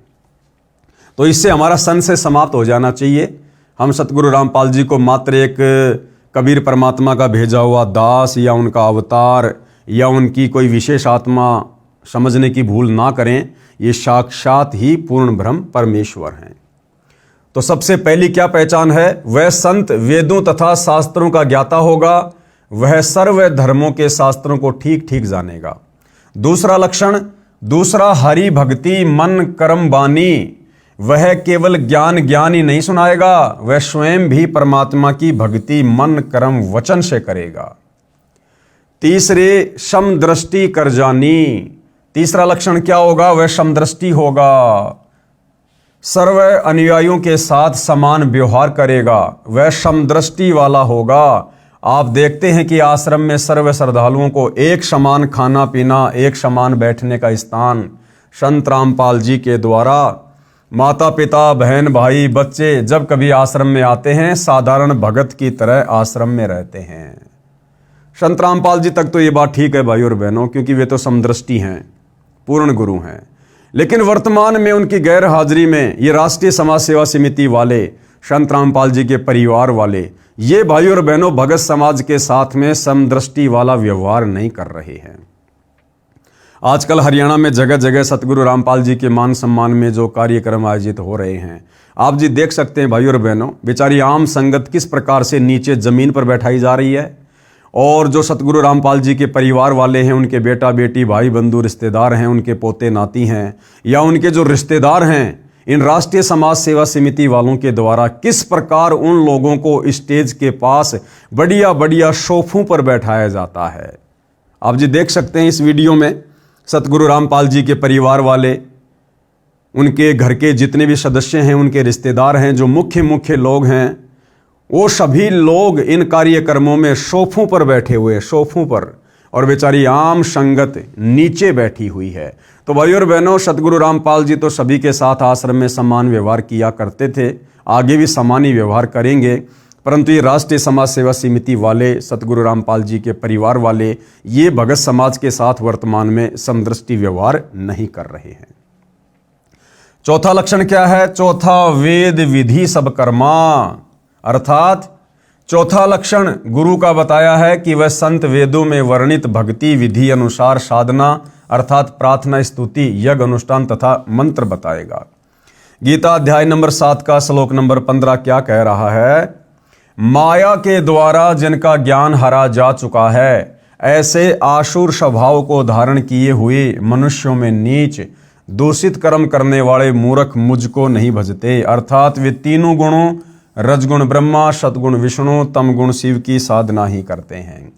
S1: तो इससे हमारा संशय समाप्त हो जाना चाहिए। हम सतगुरु रामपाल जी को मात्र एक कबीर परमात्मा का भेजा हुआ दास या उनका अवतार या उनकी कोई विशेष आत्मा समझने की भूल ना करें। ये साक्षात ही पूर्ण ब्रह्म परमेश्वर हैं। तो सबसे पहली क्या पहचान है? वह संत वेदों तथा शास्त्रों का ज्ञाता होगा, वह सर्व धर्मों के शास्त्रों को ठीक ठीक जानेगा। दूसरा लक्षण, दूसरा हरि भक्ति मन कर्म बानी, वह केवल ज्ञान ही नहीं सुनाएगा, वह स्वयं भी परमात्मा की भक्ति मन कर्म वचन से करेगा। तीसरे, समदृष्टि कर जानी, तीसरा लक्षण क्या होगा? वह समदृष्टि होगा, सर्व अनुयायियों के साथ समान व्यवहार करेगा, वह समदृष्टि वाला होगा। आप देखते हैं कि आश्रम में सर्व श्रद्धालुओं को एक समान खाना पीना, एक समान बैठने का स्थान संत रामपाल जी के द्वारा माता पिता बहन भाई बच्चे जब कभी आश्रम में आते हैं, साधारण भगत की तरह आश्रम में रहते हैं। संत रामपाल जी तक तो ये बात ठीक है भाई और बहनों, क्योंकि वे तो समदृष्टि हैं, पूर्ण गुरु हैं। लेकिन वर्तमान में उनकी गैर हाजिरी में ये राष्ट्रीय समाज सेवा समिति वाले, संत रामपाल जी के परिवार वाले, ये भाई और बहनों भगत समाज के साथ में समदृष्टि वाला व्यवहार नहीं कर रहे हैं। आजकल हरियाणा में जगह जगह सतगुरु रामपाल जी के मान सम्मान में जो कार्यक्रम आयोजित हो रहे हैं, आप जी देख सकते हैं भाई और बहनों, बेचारी आम संगत किस प्रकार से नीचे जमीन पर बैठाई जा रही है। और जो सतगुरु रामपाल जी के परिवार वाले हैं, उनके बेटा बेटी भाई बंधु रिश्तेदार हैं, उनके पोते नाती हैं, या उनके जो रिश्तेदार हैं, इन राष्ट्रीय समाज सेवा समिति वालों के द्वारा किस प्रकार उन लोगों को स्टेज के पास बढ़िया बढ़िया सोफों पर बैठाया जाता है। आप जी देख सकते हैं इस वीडियो में सतगुरु रामपाल जी के परिवार वाले, उनके घर के जितने भी सदस्य हैं, उनके रिश्तेदार हैं, जो मुख्य लोग हैं, वो सभी लोग इन कार्यक्रमों में सोफों पर बैठे हुए, सोफों पर, और बेचारी आम संगत नीचे बैठी हुई है। तो भाई और बहनों, सतगुरु रामपाल जी तो सभी के साथ आश्रम में समान व्यवहार किया करते थे, आगे भी समान ही व्यवहार करेंगे। परंतु ये राष्ट्रीय समाज सेवा समिति वाले, सतगुरु रामपाल जी के परिवार वाले, ये भगत समाज के साथ वर्तमान में समदृष्टि व्यवहार नहीं कर रहे हैं। चौथा लक्षण क्या है? चौथा, वेद विधि सब कर्मा, अर्थात चौथा लक्षण गुरु का बताया है कि वह संत वेदों में वर्णित भक्ति विधि अनुसार साधना अर्थात प्रार्थना, स्तुति, यज्ञ, अनुष्ठान तथा मंत्र बताएगा। गीता अध्याय नंबर 7 का श्लोक नंबर 15 क्या कह रहा है? माया के द्वारा जिनका ज्ञान हरा जा चुका है, ऐसे आसुर स्वभाव को धारण किए हुए मनुष्यों में नीच दूषित कर्म करने वाले मूर्ख मुझको नहीं भजते। अर्थात वे तीनों गुणों रजगुण ब्रह्मा, सतगुण विष्णु, तम गुण शिव की साधना ही करते हैं।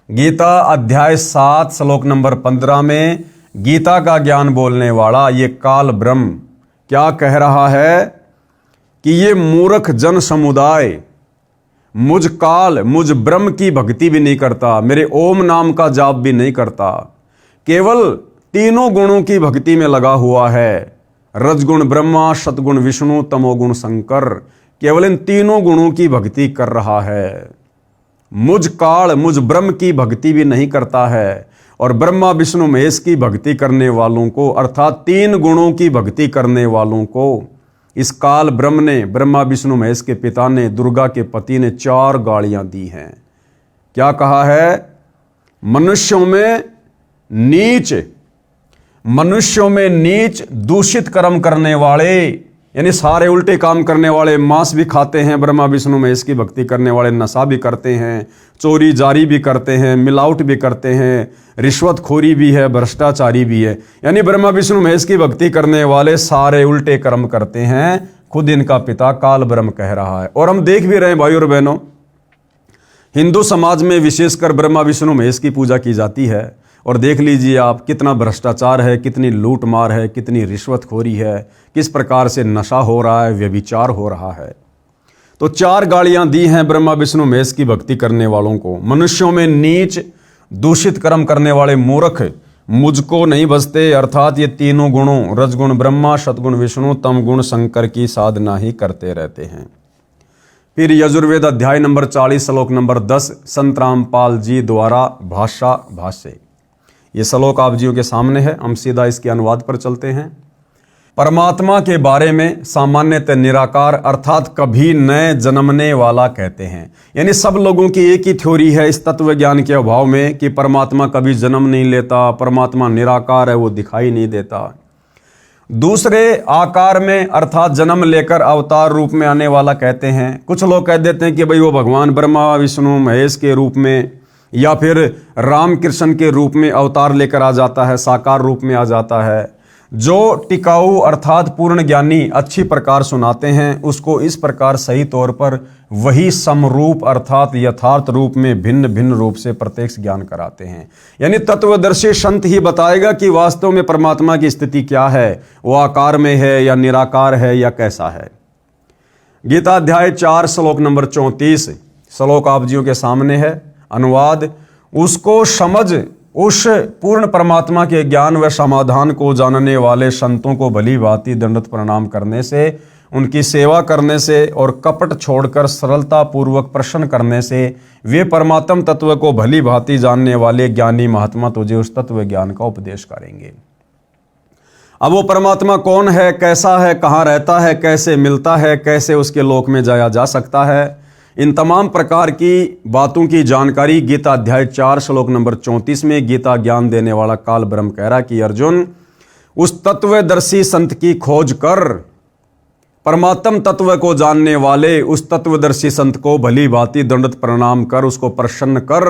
S1: गीता अध्याय 7 श्लोक नंबर 15 में गीता का ज्ञान बोलने वाला ये काल ब्रह्म क्या कह रहा है कि ये मूर्ख जन समुदाय मुझ काल, मुझ ब्रह्म की भक्ति भी नहीं करता, मेरे ओम नाम का जाप भी नहीं करता, केवल तीनों गुणों की भक्ति में लगा हुआ है। रजगुण ब्रह्मा, सतगुण विष्णु, तमोगुण शंकर, केवल इन तीनों गुणों की भक्ति कर रहा है। मुझ काल, मुझ ब्रह्म की भक्ति भी नहीं करता है। और ब्रह्मा विष्णु महेश की भक्ति करने वालों को, अर्थात तीन गुणों की भक्ति करने वालों को इस काल ब्रह्म ने, ब्रह्मा विष्णु महेश के पिता ने, दुर्गा के पति ने 4 गालियां दी हैं। क्या कहा है? मनुष्यों में नीच दूषित कर्म करने वाले, यानी सारे उल्टे काम करने वाले, मांस भी खाते हैं, ब्रह्मा विष्णु महेश की भक्ति करने वाले, नशा भी करते हैं, चोरी जारी भी करते हैं, मिलावट भी करते हैं, रिश्वतखोरी भी है, भ्रष्टाचारी भी है। यानी ब्रह्मा विष्णु महेश की भक्ति करने वाले सारे उल्टे कर्म करते हैं, खुद इनका पिता काल ब्रह्म कह रहा है। और हम देख भी रहे हैं भाई और बहनों, हिंदू समाज में विशेषकर ब्रह्मा विष्णु महेश की पूजा की जाती है। और देख लीजिए आप, कितना भ्रष्टाचार है, कितनी लूट मार है, कितनी रिश्वतखोरी है, किस प्रकार से नशा हो रहा है, व्यभिचार हो रहा है। तो 4 गालियां दी हैं ब्रह्मा विष्णु महेश की भक्ति करने वालों को। मनुष्यों में नीच दूषित कर्म करने वाले मूर्ख मुझको नहीं बसते, अर्थात ये तीनों गुणों रजगुण ब्रह्मा, सतगुण विष्णु, तम गुण शंकर की साधना ही करते रहते हैं। फिर यजुर्वेद अध्याय नंबर 40 श्लोक नंबर 10 संत रामपाल जी द्वारा भाष्य। ये श्लोक आप जियों के सामने है, हम सीधा इसके अनुवाद पर चलते हैं। परमात्मा के बारे में सामान्यतः निराकार अर्थात कभी न जन्मने वाला कहते हैं। यानी सब लोगों की एक ही थ्योरी है इस तत्व ज्ञान के अभाव में कि परमात्मा कभी जन्म नहीं लेता, परमात्मा निराकार है, वो दिखाई नहीं देता। दूसरे आकार में अर्थात जन्म लेकर अवतार रूप में आने वाला कहते हैं। कुछ लोग कह देते हैं कि भाई वो भगवान ब्रह्मा विष्णु महेश के रूप में या फिर राम कृष्ण के रूप में अवतार लेकर आ जाता है, साकार रूप में आ जाता है। जो टिकाऊ अर्थात पूर्ण ज्ञानी अच्छी प्रकार सुनाते हैं उसको इस प्रकार सही तौर पर वही समरूप अर्थात यथार्थ रूप में भिन्न भिन्न रूप से प्रत्यक्ष ज्ञान कराते हैं। यानी तत्वदर्शी संत ही बताएगा कि वास्तव में परमात्मा की स्थिति क्या है, वो आकार में है या निराकार है या कैसा है। गीता अध्याय 4 श्लोक नंबर 34 श्लोक आप जियों के सामने है। अनुवाद: उसको समझ उस पूर्ण परमात्मा के ज्ञान व समाधान को जानने वाले संतों को भली भांति दंडवत प्रणाम करने से, उनकी सेवा करने से और कपट छोड़कर सरलता पूर्वक प्रश्न करने से वे परमात्म तत्व को भली भांति जानने वाले ज्ञानी महात्मा तुझे उस तत्व ज्ञान का उपदेश करेंगे। अब वो परमात्मा कौन है, कैसा है, कहाँ रहता है, कैसे मिलता है, कैसे उसके लोक में जाया जा सकता है, इन तमाम प्रकार की बातों की जानकारी गीता अध्याय 4 श्लोक नंबर 34 में गीता ज्ञान देने वाला काल ब्रह्म कह रहा कि अर्जुन, उस तत्वदर्शी संत की खोज कर, परमात्म तत्व को जानने वाले उस तत्वदर्शी संत को भली भांति दंडवत प्रणाम कर, उसको प्रसन्न कर।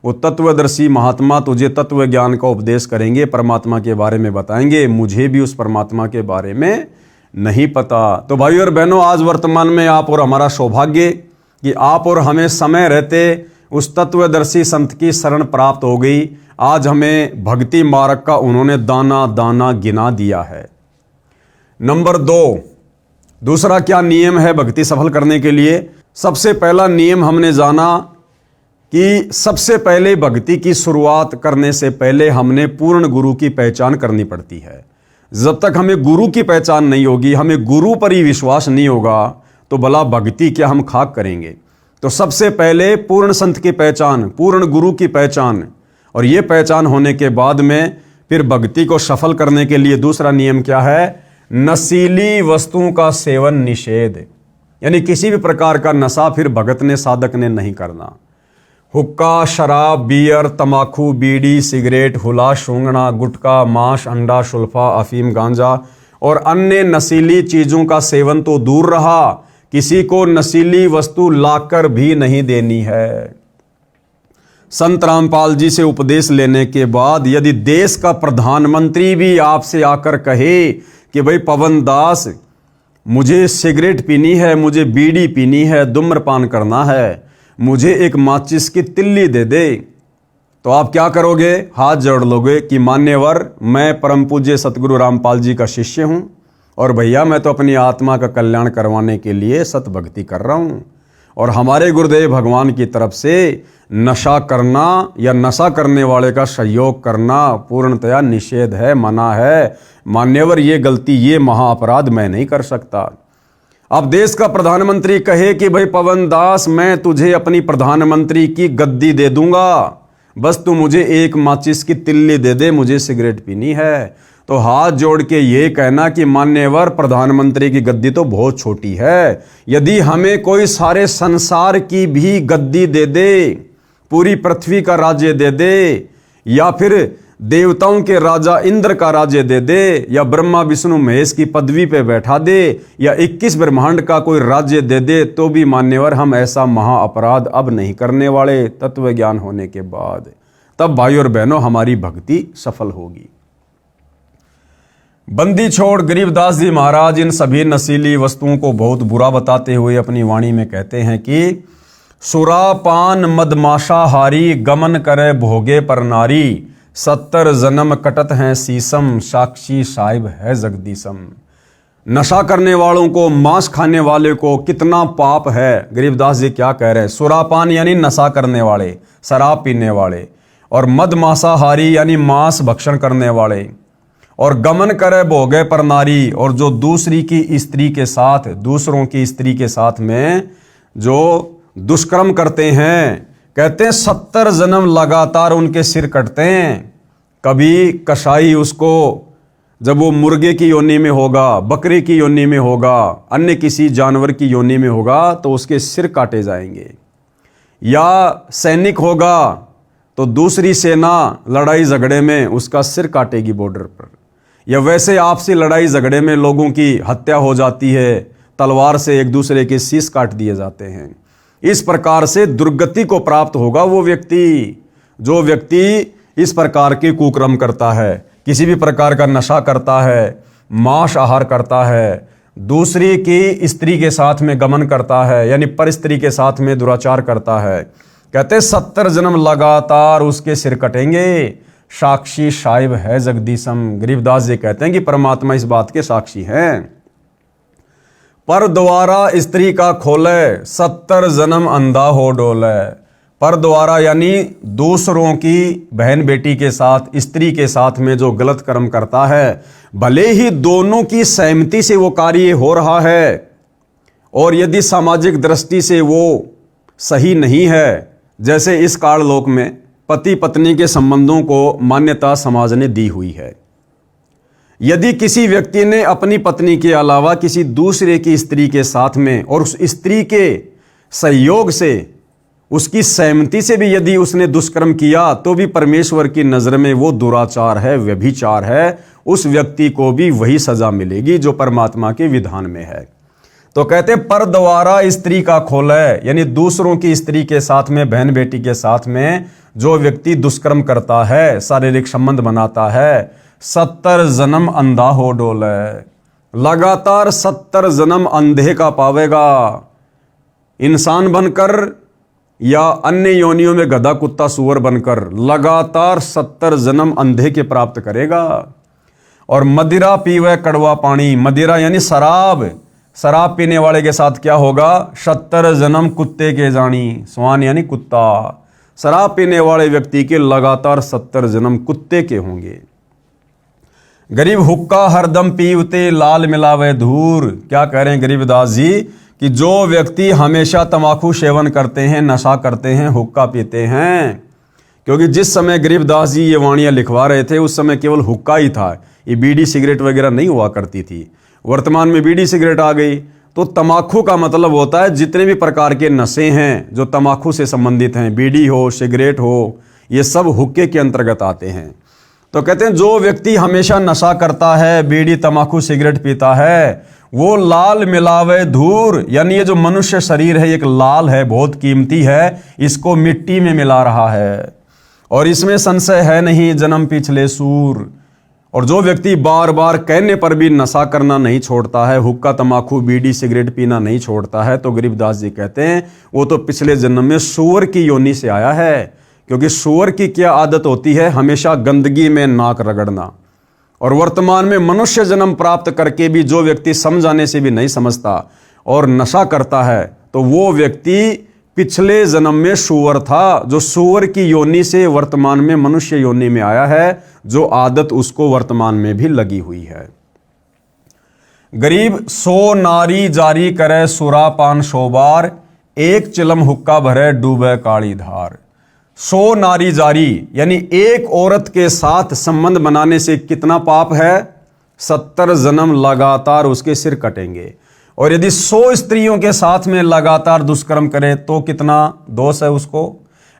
S1: वो तत्वदर्शी महात्मा तुझे तत्व ज्ञान का उपदेश करेंगे, परमात्मा के बारे में बताएंगे। मुझे भी उस परमात्मा के बारे में नहीं पता। तो भाई और बहनों, आज वर्तमान में आप और हमारा सौभाग्य कि आप और हमें समय रहते उस तत्वदर्शी संत की शरण प्राप्त हो गई। आज हमें भक्ति मार्ग का उन्होंने दाना दाना गिना दिया है। नंबर 2, दूसरा क्या नियम है भक्ति सफल करने के लिए? सबसे पहला नियम हमने जाना कि सबसे पहले भक्ति की शुरुआत करने से पहले हमने पूर्ण गुरु की पहचान करनी पड़ती है। जब तक हमें गुरु की पहचान नहीं होगी, हमें गुरु पर ही विश्वास नहीं होगा, तो भला भक्ति क्या हम खाक करेंगे। तो सबसे पहले पूर्ण संत की पहचान, पूर्ण गुरु की पहचान, और ये पहचान होने के बाद में फिर भक्ति को सफल करने के लिए दूसरा नियम क्या है? नशीली वस्तुओं का सेवन निषेध। यानी किसी भी प्रकार का नशा फिर भगत ने, साधक ने नहीं करना। हुक्का, शराब, बियर, तमाकू, बीड़ी, सिगरेट, हुला, सूंघना, गुटखा, मांस, अंडा, सुल्फा, अफीम, गांजा और अन्य नशीली चीजों का सेवन तो दूर रहा, किसी को नशीली वस्तु लाकर भी नहीं देनी है। संत रामपाल जी से उपदेश लेने के बाद यदि देश का प्रधानमंत्री भी आपसे आकर कहे कि भाई पवन दास, मुझे सिगरेट पीनी है, मुझे बीड़ी पीनी है, धूम्रपान करना है, मुझे एक माचिस की तिल्ली दे दे, तो आप क्या करोगे? हाथ जोड़ लोगे कि मान्यवर, मैं परम पूज्य सतगुरु रामपाल जी का शिष्य हूं और भैया मैं तो अपनी आत्मा का कल्याण करवाने के लिए सत भक्ति कर रहा हूं, और हमारे गुरुदेव भगवान की तरफ से नशा करना या नशा करने वाले का सहयोग करना पूर्णतया निषेध है, मना है। मान्यवर, ये गलती, ये महाअपराध मैं नहीं कर सकता। अब देश का प्रधानमंत्री कहे कि भाई पवन दास, मैं तुझे अपनी प्रधानमंत्री की गद्दी दे दूंगा, बस तू मुझे एक माचिस की तिल्ली दे दे, मुझे सिगरेट पीनी है, तो हाथ जोड़ के ये कहना कि मान्यवर, प्रधानमंत्री की गद्दी तो बहुत छोटी है, यदि हमें कोई सारे संसार की भी गद्दी दे दे, पूरी पृथ्वी का राज्य दे दे, या फिर देवताओं के राजा इंद्र का राज्य दे दे, या ब्रह्मा विष्णु महेश की पदवी पे बैठा दे, या 21 ब्रह्मांड का कोई राज्य दे दे, तो भी मान्यवर हम ऐसा महाअपराध अब नहीं करने वाले तत्व ज्ञान होने के बाद। तब भाई और बहनों, हमारी भक्ति सफल होगी। बंदी छोड़ गरीबदास जी महाराज इन सभी नशीली वस्तुओं को बहुत बुरा बताते हुए अपनी वाणी में कहते हैं कि सुरापान मदमाशाहारी, गमन करे भोगे पर नारी, 70 जन्म कटत हैं सीसम, साक्षी साहिब है जगदीशम। नशा करने वालों को, मांस खाने वाले को कितना पाप है। गरीबदास जी क्या कह रहे हैं? सुरापान यानी नशा करने वाले, शराब पीने वाले, और मदमांसाहारी यानी मांस भक्षण करने वाले, और गमन करे भोगे पर नारी, और जो दूसरी की स्त्री के साथ, दूसरों की स्त्री के साथ में जो दुष्कर्म करते हैं, कहते हैं 70 जन्म लगातार उनके सिर कटते हैं। कभी कसाई उसको, जब वो मुर्गे की योनि में होगा, बकरी की योनि में होगा, अन्य किसी जानवर की योनि में होगा, तो उसके सिर काटे जाएंगे। या सैनिक होगा तो दूसरी सेना लड़ाई झगड़े में उसका सिर काटेगी बॉर्डर पर, या वैसे आपसी लड़ाई झगड़े में लोगों की हत्या हो जाती है, तलवार से एक दूसरे के शीश काट दिए जाते हैं। इस प्रकार से दुर्गति को प्राप्त होगा वो व्यक्ति, जो व्यक्ति इस प्रकार के कुकर्म करता है, किसी भी प्रकार का नशा करता है, मांस आहार करता है, दूसरी की स्त्री के साथ में गमन करता है, यानी पर स्त्री के साथ में दुराचार करता है। कहते 70 जन्म लगातार उसके सिर कटेंगे, साक्षी साहिब है जगदीशम। गरीबदास जी कहते हैं कि परमात्मा इस बात के साक्षी हैं। पर द्वारा स्त्री का खोले, 70 जन्म अंधा हो डोले। पर द्वारा यानी दूसरों की बहन बेटी के साथ, स्त्री के साथ में जो गलत कर्म करता है, भले ही दोनों की सहमति से वो कार्य हो रहा है, और यदि सामाजिक दृष्टि से वो सही नहीं है, जैसे इस काललोक में पति पत्नी के संबंधों को मान्यता समाज ने दी हुई है, यदि किसी व्यक्ति ने अपनी पत्नी के अलावा किसी दूसरे की स्त्री के साथ में, और उस स्त्री के सहयोग से, उसकी सहमति से भी यदि उसने दुष्कर्म किया, तो भी परमेश्वर की नजर में वो दुराचार है, व्यभिचार है। उस व्यक्ति को भी वही सजा मिलेगी जो परमात्मा के विधान में है। तो कहते पर द्वारा स्त्री का खोले, यानी दूसरों की स्त्री के साथ में, बहन बेटी के साथ में जो व्यक्ति दुष्कर्म करता है, शारीरिक संबंध बनाता है, 70 जन्म अंधा हो डोले। लगातार 70 जन्म अंधे का पावेगा, इंसान बनकर या अन्य योनियों में गधा कुत्ता सूअर बनकर लगातार 70 जन्म अंधे के प्राप्त करेगा। और मदिरा पीवे कड़वा पानी, मदिरा यानी शराब, शराब पीने वाले के साथ क्या होगा? 70 जन्म कुत्ते के जानी, स्वान यानी कुत्ता। शराब पीने वाले व्यक्ति के लगातार 70 जन्म कुत्ते के होंगे। गरीब हुक्का हरदम पीवते, लाल मिलावे धूर। क्या कह रहे हैं गरीबदास जी कि जो व्यक्ति हमेशा तंबाकू सेवन करते हैं, नशा करते हैं, हुक्का पीते हैं, क्योंकि जिस समय गरीबदास जी ये वाणियाँ लिखवा रहे थे उस समय केवल हुक्का ही था, ये बीड़ी सिगरेट वगैरह नहीं हुआ करती थी। वर्तमान में बीड़ी सिगरेट आ गई। तो तंबाकू का मतलब होता है जितने भी प्रकार के नशे हैं जो तंबाकू से संबंधित हैं, बीड़ी हो, सिगरेट हो, ये सब हुक्के के अंतर्गत आते हैं। तो कहते हैं जो व्यक्ति हमेशा नशा करता है, बीड़ी तंबाकू सिगरेट पीता है, वो लाल मिलावे धूर, यानी ये जो मनुष्य शरीर है एक लाल है, बहुत कीमती है, इसको मिट्टी में मिला रहा है और इसमें संशय है नहीं जन्म पिछले सूर। और जो व्यक्ति बार बार कहने पर भी नशा करना नहीं छोड़ता है, हुक्का तंबाकू बीड़ी सिगरेट पीना नहीं छोड़ता है, तो गरीबदास जी कहते हैं वो तो पिछले जन्म में सूअर की योनि से आया है। क्योंकि सूअर की क्या आदत होती है, हमेशा गंदगी में नाक रगड़ना। और वर्तमान में मनुष्य जन्म प्राप्त करके भी जो व्यक्ति समझाने से भी नहीं समझता और नशा करता है, तो वो व्यक्ति पिछले जन्म में सूअर था, जो सूअर की योनि से वर्तमान में मनुष्य योनि में आया है, जो आदत उसको वर्तमान में भी लगी हुई है। गरीब 100 नारी जारी करे सुरापान शोबार, एक चिलम हुक्का भरे डूबे काली धार। 100 नारी जारी यानी एक औरत के साथ संबंध बनाने से कितना पाप है, 70 जन्म लगातार उसके सिर कटेंगे। और यदि 100 स्त्रियों के साथ में लगातार दुष्कर्म करे तो कितना दोष है उसको।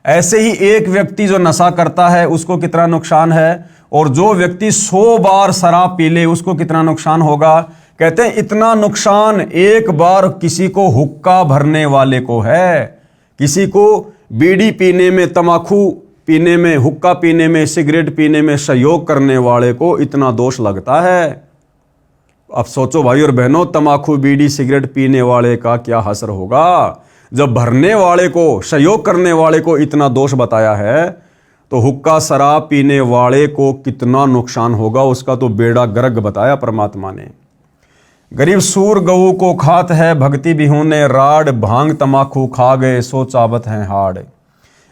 S1: ऐसे ही एक व्यक्ति जो नशा करता है उसको कितना नुकसान है, और जो व्यक्ति 100 बार शराब पी ले उसको कितना नुकसान होगा। कहते हैं इतना नुकसान एक बार किसी को हुक्का भरने वाले को है, किसी को बीड़ी पीने में, तंबाकू पीने में, हुक्का पीने में, सिगरेट पीने में सहयोग करने वाले को इतना दोष लगता है। अब सोचो भाई और बहनों, तंबाकू बीड़ी सिगरेट पीने वाले का क्या हसर होगा। जब भरने वाले को, सहयोग करने वाले को इतना दोष बताया है, तो हुक्का शराब पीने वाले को कितना नुकसान होगा, उसका तो बेड़ा गर्क बताया परमात्मा ने। गरीब सूर गऊ को खात है भक्ति बिहूने राड, भांग तंबाकू खा गए सो चाबत हैं हाड़।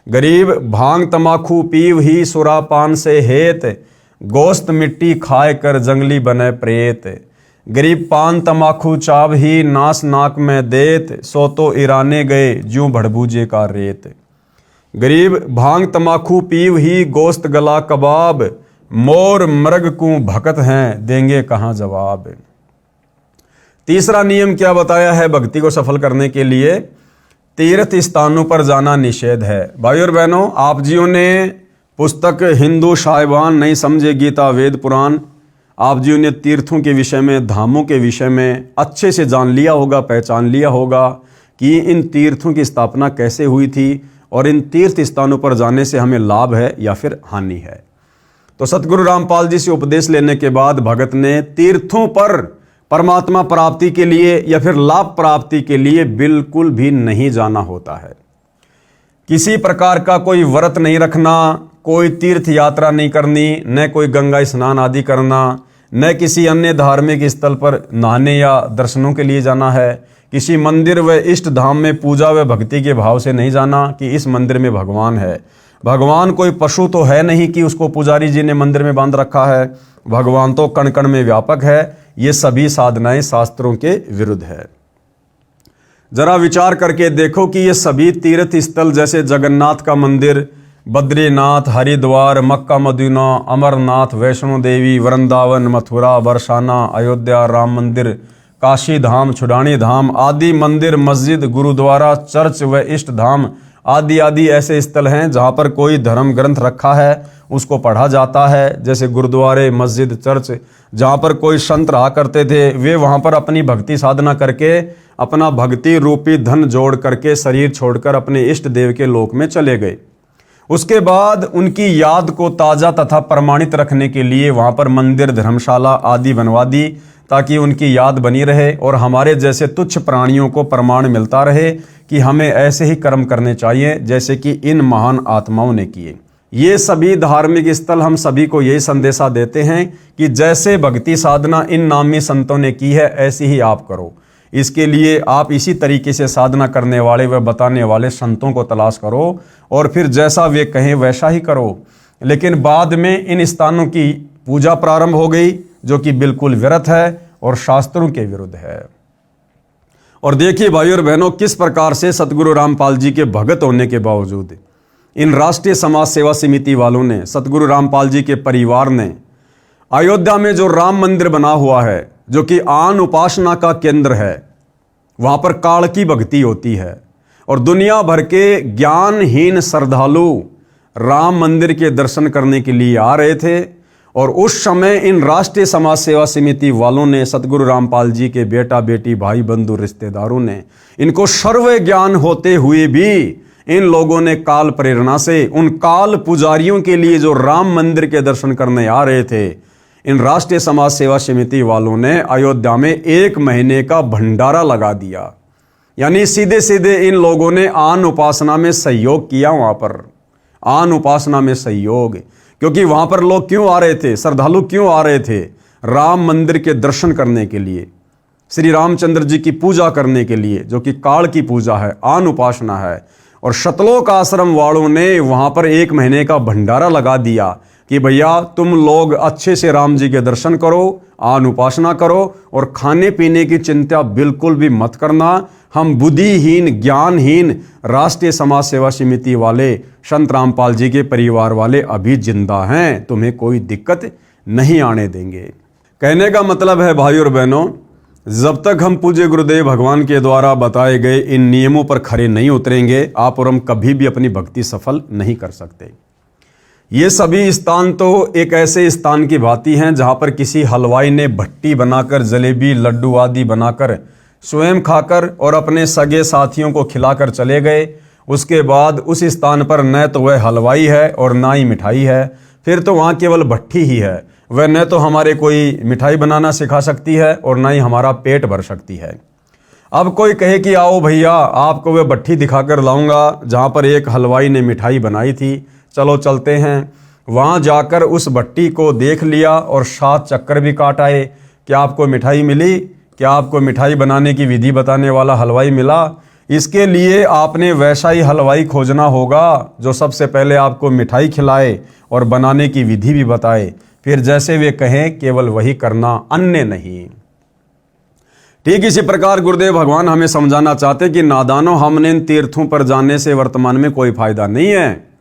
S1: गरीब भांग तंबाकू पीव ही सुरापान से हेत, गोश्त मिट्टी खाए कर जंगली बने प्रेत। गरीब पान तंबाकू चाव ही नास नाक में देत, सो तो ईराने गए ज्यों भड़बूजे का रेत। गरीब भांग तंबाकू पीव ही गोश्त गला कबाब, मोर मृग को भकत हैं देंगे कहाँ जवाब। तीसरा नियम क्या बताया है भक्ति को सफल करने के लिए, तीर्थ स्थानों पर जाना निषेध है। भाई और बहनों, आप जियों ने पुस्तक हिंदू साहिबान नहीं समझे गीता वेद पुराण, आप जियों ने तीर्थों के विषय में, धामों के विषय में अच्छे से जान लिया होगा, पहचान लिया होगा कि इन तीर्थों की स्थापना कैसे हुई थी और इन तीर्थ स्थानों पर जाने से हमें लाभ है या फिर हानि है। तो सतगुरु रामपाल जी से उपदेश लेने के बाद भगत ने तीर्थों पर परमात्मा प्राप्ति के लिए या फिर लाभ प्राप्ति के लिए बिल्कुल भी नहीं जाना होता है। किसी प्रकार का कोई व्रत नहीं रखना, कोई तीर्थ यात्रा नहीं करनी, न कोई गंगा स्नान आदि करना, न किसी अन्य धार्मिक स्थल पर नहाने या दर्शनों के लिए जाना है। किसी मंदिर व इष्ट धाम में पूजा व भक्ति के भाव से नहीं जाना कि इस मंदिर में भगवान है। भगवान कोई पशु तो है नहीं कि उसको पुजारी जी ने मंदिर में बांध रखा है, भगवान तो कण कण में व्यापक है। ये सभी साधनाएं शास्त्रों के विरुद्ध है। जरा विचार करके देखो कि ये सभी तीर्थ स्थल जैसे जगन्नाथ का मंदिर, बद्रीनाथ, हरिद्वार, मक्का मदीना, अमरनाथ, वैष्णो देवी, वृंदावन, मथुरा, बरसाना, अयोध्या, राम मंदिर, काशी धाम, छुड़ानी धाम आदि मंदिर, मस्जिद, गुरुद्वारा, चर्च व इष्ट धाम आदि आदि ऐसे स्थल हैं जहाँ पर कोई धर्म ग्रंथ रखा है, उसको पढ़ा जाता है। जैसे गुरुद्वारे, मस्जिद, चर्च, जहाँ पर कोई संत रहा करते थे, वे वहाँ पर अपनी भक्ति साधना करके अपना भक्ति रूपी धन जोड़ करके शरीर छोड़कर अपने इष्ट देव के लोक में चले गए। उसके बाद उनकी याद को ताज़ा तथा प्रमाणित रखने के लिए वहाँ पर मंदिर, धर्मशाला आदि बनवा दी, ताकि उनकी याद बनी रहे और हमारे जैसे तुच्छ प्राणियों को प्रमाण मिलता रहे कि हमें ऐसे ही कर्म करने चाहिए जैसे कि इन महान आत्माओं ने किए। ये सभी धार्मिक स्थल हम सभी को यही संदेशा देते हैं कि जैसे भक्ति साधना इन नामी संतों ने की है, ऐसी ही आप करो। इसके लिए आप इसी तरीके से साधना करने वाले व बताने वाले संतों को तलाश करो और फिर जैसा वे कहें वैसा ही करो। लेकिन बाद में इन स्थानों की पूजा प्रारंभ हो गई, जो कि बिल्कुल व्यर्थ है और शास्त्रों के विरुद्ध है। और देखिए भाई और बहनों, किस प्रकार से सतगुरु रामपाल जी के भगत होने के बावजूद इन राष्ट्रीय समाज सेवा समिति वालों ने, सतगुरु रामपाल जी के परिवार ने अयोध्या में जो राम मंदिर बना हुआ है, जो कि आन उपासना का केंद्र है, वहां पर काल की भक्ति होती है और दुनिया भर के ज्ञानहीन श्रद्धालु राम मंदिर के दर्शन करने के लिए आ रहे थे। और उस समय इन राष्ट्रीय समाज सेवा समिति वालों ने, सतगुरु रामपाल जी के बेटा बेटी, भाई बंधु, रिश्तेदारों ने, इनको सर्व ज्ञान होते हुए भी इन लोगों ने काल प्रेरणा से उन काल पुजारियों के लिए जो राम मंदिर के दर्शन करने आ रहे थे, इन राष्ट्रीय समाज सेवा समिति वालों ने अयोध्या में 1 महीने का भंडारा लगा दिया। यानी सीधे सीधे इन लोगों ने आन उपासना में सहयोग किया। वहां पर आन उपासना में सहयोग, क्योंकि वहां पर लोग क्यों आ रहे थे, श्रद्धालु क्यों आ रहे थे? राम मंदिर के दर्शन करने के लिए, श्री रामचंद्र जी की पूजा करने के लिए, जो कि काल की पूजा है, आन उपासना है। और शतलोक आश्रम वालों ने वहां पर 1 महीने का भंडारा लगा दिया कि भैया तुम लोग अच्छे से राम जी के दर्शन करो, आन उपासना करो और खाने पीने की चिंता बिल्कुल भी मत करना। हम बुद्धिहीन, ज्ञानहीन राष्ट्रीय समाज सेवा समिति वाले, संत रामपाल जी के परिवार वाले अभी जिंदा हैं, तुम्हें कोई दिक्कत नहीं आने देंगे। कहने का मतलब है भाई और बहनों, जब तक हम पूज्य गुरुदेव भगवान के द्वारा बताए गए इन नियमों पर खरे नहीं उतरेंगे, आप और हम कभी भी अपनी भक्ति सफल नहीं कर सकते। ये सभी स्थान तो एक ऐसे स्थान की भांति हैं जहां पर किसी हलवाई ने भट्टी बनाकर जलेबी, लड्डू आदि बनाकर स्वयं खाकर और अपने सगे साथियों को खिलाकर चले गए। उसके बाद उस स्थान पर न तो वह हलवाई है और ना ही मिठाई है, फिर तो वहाँ केवल भट्टी ही है। वह न तो हमारे कोई मिठाई बनाना सिखा सकती है और ना ही हमारा पेट भर सकती है। अब कोई कहे कि आओ भैया, आपको वह भट्टी दिखाकर लाऊंगा जहाँ पर एक हलवाई ने मिठाई बनाई थी, चलो चलते हैं। वहाँ जाकर उस भट्टी को देख लिया और 7 चक्कर भी काट आए। क्या आपको मिठाई मिली? क्या आपको मिठाई बनाने की विधि बताने वाला हलवाई मिला? इसके लिए आपने वैसा ही हलवाई खोजना होगा जो सबसे पहले आपको मिठाई खिलाए और बनाने की विधि भी बताए, फिर जैसे वे कहें केवल वही करना, अन्य नहीं। ठीक इसी प्रकार गुरुदेव भगवान हमें समझाना चाहते कि नादानों, हमने इन तीर्थों पर जाने से वर्तमान में कोई फायदा नहीं है।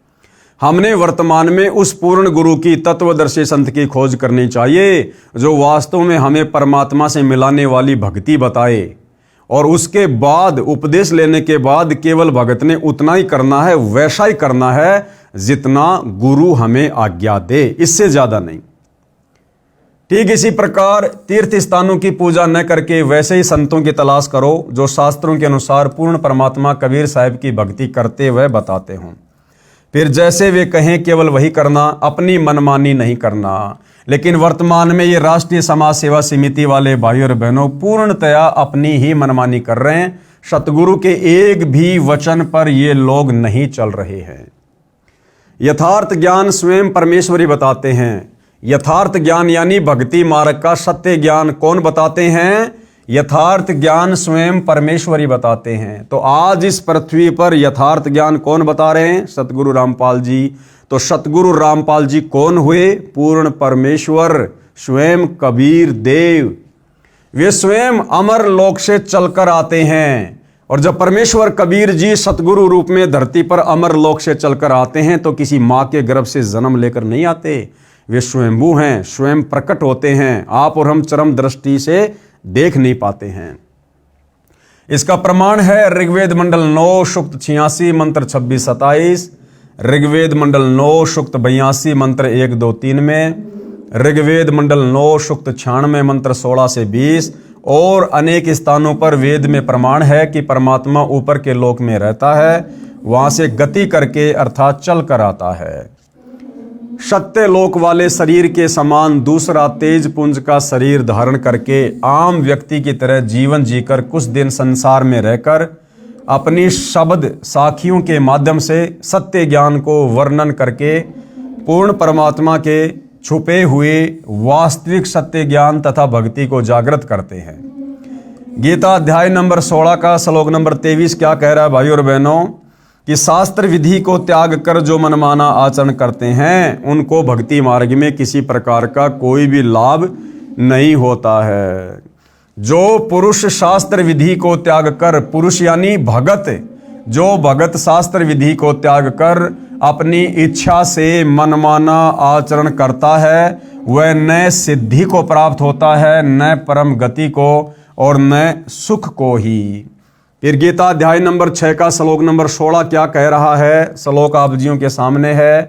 S1: हमने वर्तमान में उस पूर्ण गुरु की, तत्वदर्शी संत की खोज करनी चाहिए जो वास्तव में हमें परमात्मा से मिलाने वाली भक्ति बताए। और उसके बाद उपदेश लेने के बाद केवल भगत ने उतना ही करना है, वैसा ही करना है जितना गुरु हमें आज्ञा दे, इससे ज्यादा नहीं। ठीक इसी प्रकार तीर्थ स्थानों की पूजा न करके वैसे ही संतों की तलाश करो जो शास्त्रों के अनुसार पूर्ण परमात्मा कबीर साहब की भक्ति करते हुए बताते हों। फिर जैसे वे कहें केवल वही करना, अपनी मनमानी नहीं करना। लेकिन वर्तमान में ये राष्ट्रीय समाज सेवा समिति वाले भाई और बहनों पूर्णतया अपनी ही मनमानी कर रहे हैं। सतगुरु के एक भी वचन पर ये लोग नहीं चल रहे हैं। यथार्थ ज्ञान स्वयं परमेश्वरी बताते हैं। यथार्थ ज्ञान यानी भक्ति मार्ग का सत्य ज्ञान कौन बताते हैं? यथार्थ ज्ञान स्वयं परमेश्वरी बताते हैं। तो आज इस पृथ्वी पर यथार्थ ज्ञान कौन बता रहे हैं? सतगुरु रामपाल जी। तो सतगुरु रामपाल जी कौन हुए? पूर्ण परमेश्वर, स्वयं कबीर देव। वे स्वयं अमर लोक से चलकर आते हैं। और जब परमेश्वर कबीर जी सतगुरु रूप में धरती पर अमर लोक से चलकर आते हैं तो किसी माँ के गर्भ से जन्म लेकर नहीं आते। वे स्वयंभू हैं, स्वयं प्रकट होते हैं। आप और हम चरम दृष्टि से देख नहीं पाते हैं। इसका प्रमाण है ऋग्वेद मंडल 9 सूक्त 86 मंत्र 26-27, ऋग्वेद मंडल 9 सूक्त 82 मंत्र 1-2-3 में, ऋग्वेद मंडल 9 सूक्त 96 मंत्र 16 से 20 और अनेक स्थानों पर वेद में प्रमाण है कि परमात्मा ऊपर के लोक में रहता है, वहां से गति करके अर्थात चल कर आता है। सत्य लोक वाले शरीर के समान दूसरा तेज पुंज का शरीर धारण करके आम व्यक्ति की तरह जीवन जीकर कुछ दिन संसार में रहकर अपनी शब्द साखियों के माध्यम से सत्य ज्ञान को वर्णन करके पूर्ण परमात्मा के छुपे हुए वास्तविक सत्य ज्ञान तथा भक्ति को जागृत करते हैं। गीता अध्याय नंबर 16 का श्लोक नंबर 23 क्या कह रहा है भाई और बहनों? कि शास्त्र विधि को त्याग कर जो मनमाना आचरण करते हैं उनको भक्ति मार्ग में किसी प्रकार का कोई भी लाभ नहीं होता है। जो पुरुष शास्त्र विधि को त्याग कर, पुरुष यानी भगत, जो भगत शास्त्र विधि को त्याग कर अपनी इच्छा से मनमाना आचरण करता है वह न सिद्धि को प्राप्त होता है, न परम गति को और न सुख को ही। फिर गीता अध्याय नंबर 6 का श्लोक नंबर 16 क्या कह रहा है? श्लोक आप जियों के सामने है।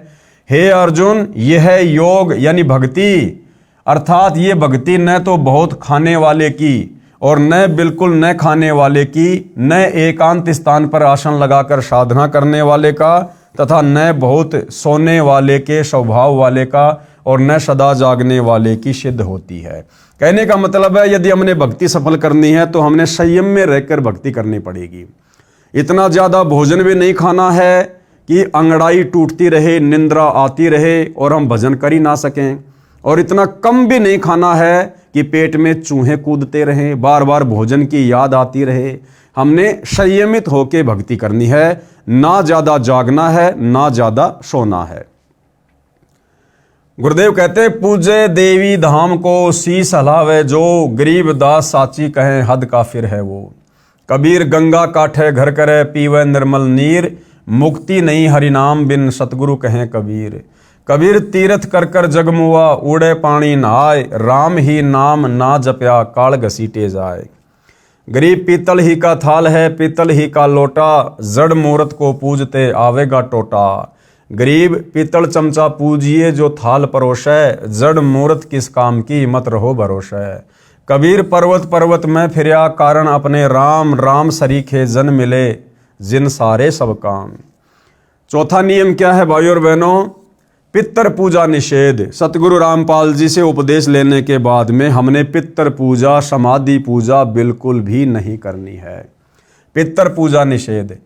S1: हे अर्जुन, यह योग यानी भक्ति, अर्थात ये भक्ति न तो बहुत खाने वाले की और न बिल्कुल न खाने वाले की, न एकांत स्थान पर आसन लगाकर साधना करने वाले का तथा न बहुत सोने वाले के स्वभाव वाले का और न सदा जागने वाले की सिद्ध होती है। कहने का मतलब है यदि हमने भक्ति सफल करनी है तो हमने संयम में रहकर भक्ति करनी पड़ेगी। इतना ज़्यादा भोजन भी नहीं खाना है कि अंगड़ाई टूटती रहे, निंद्रा आती रहे और हम भजन कर ही ना सकें, और इतना कम भी नहीं खाना है कि पेट में चूहे कूदते रहें, बार बार भोजन की याद आती रहे। हमने संयमित होकर भक्ति करनी है, ना ज़्यादा जागना है ना ज़्यादा सोना है। गुरुदेव कहते पूजे देवी धाम को शीस हलावे जो, गरीब दास साची कहें हद काफिर है वो। कबीर गंगा काठे घर करे पीवे निर्मल नीर, मुक्ति नहीं हरिनाम बिन सतगुरु कहें कबीर। कबीर तीर्थ कर कर जगमुआ उड़े पानी नहाय, राम ही नाम ना जप्या काल घसीटे जाए। गरीब पीतल ही का थाल है पीतल ही का लोटा, जड़ मूर्त को पूजते आवेगा टोटा। गरीब पीतल चमचा पूजिए जो थाल परोसै, जड़ मूर्त किस काम की मत रहो भरोसै। कबीर पर्वत पर्वत में फिरया कारण अपने राम, राम सरीखे जन मिले जिन सारे सब काम। चौथा नियम क्या है भाइयों और बहनों? पितर पूजा निषेध। सतगुरु रामपाल जी से उपदेश लेने के बाद में हमने पितर पूजा, समाधि पूजा बिल्कुल भी नहीं करनी है। पितर पूजा निषेध,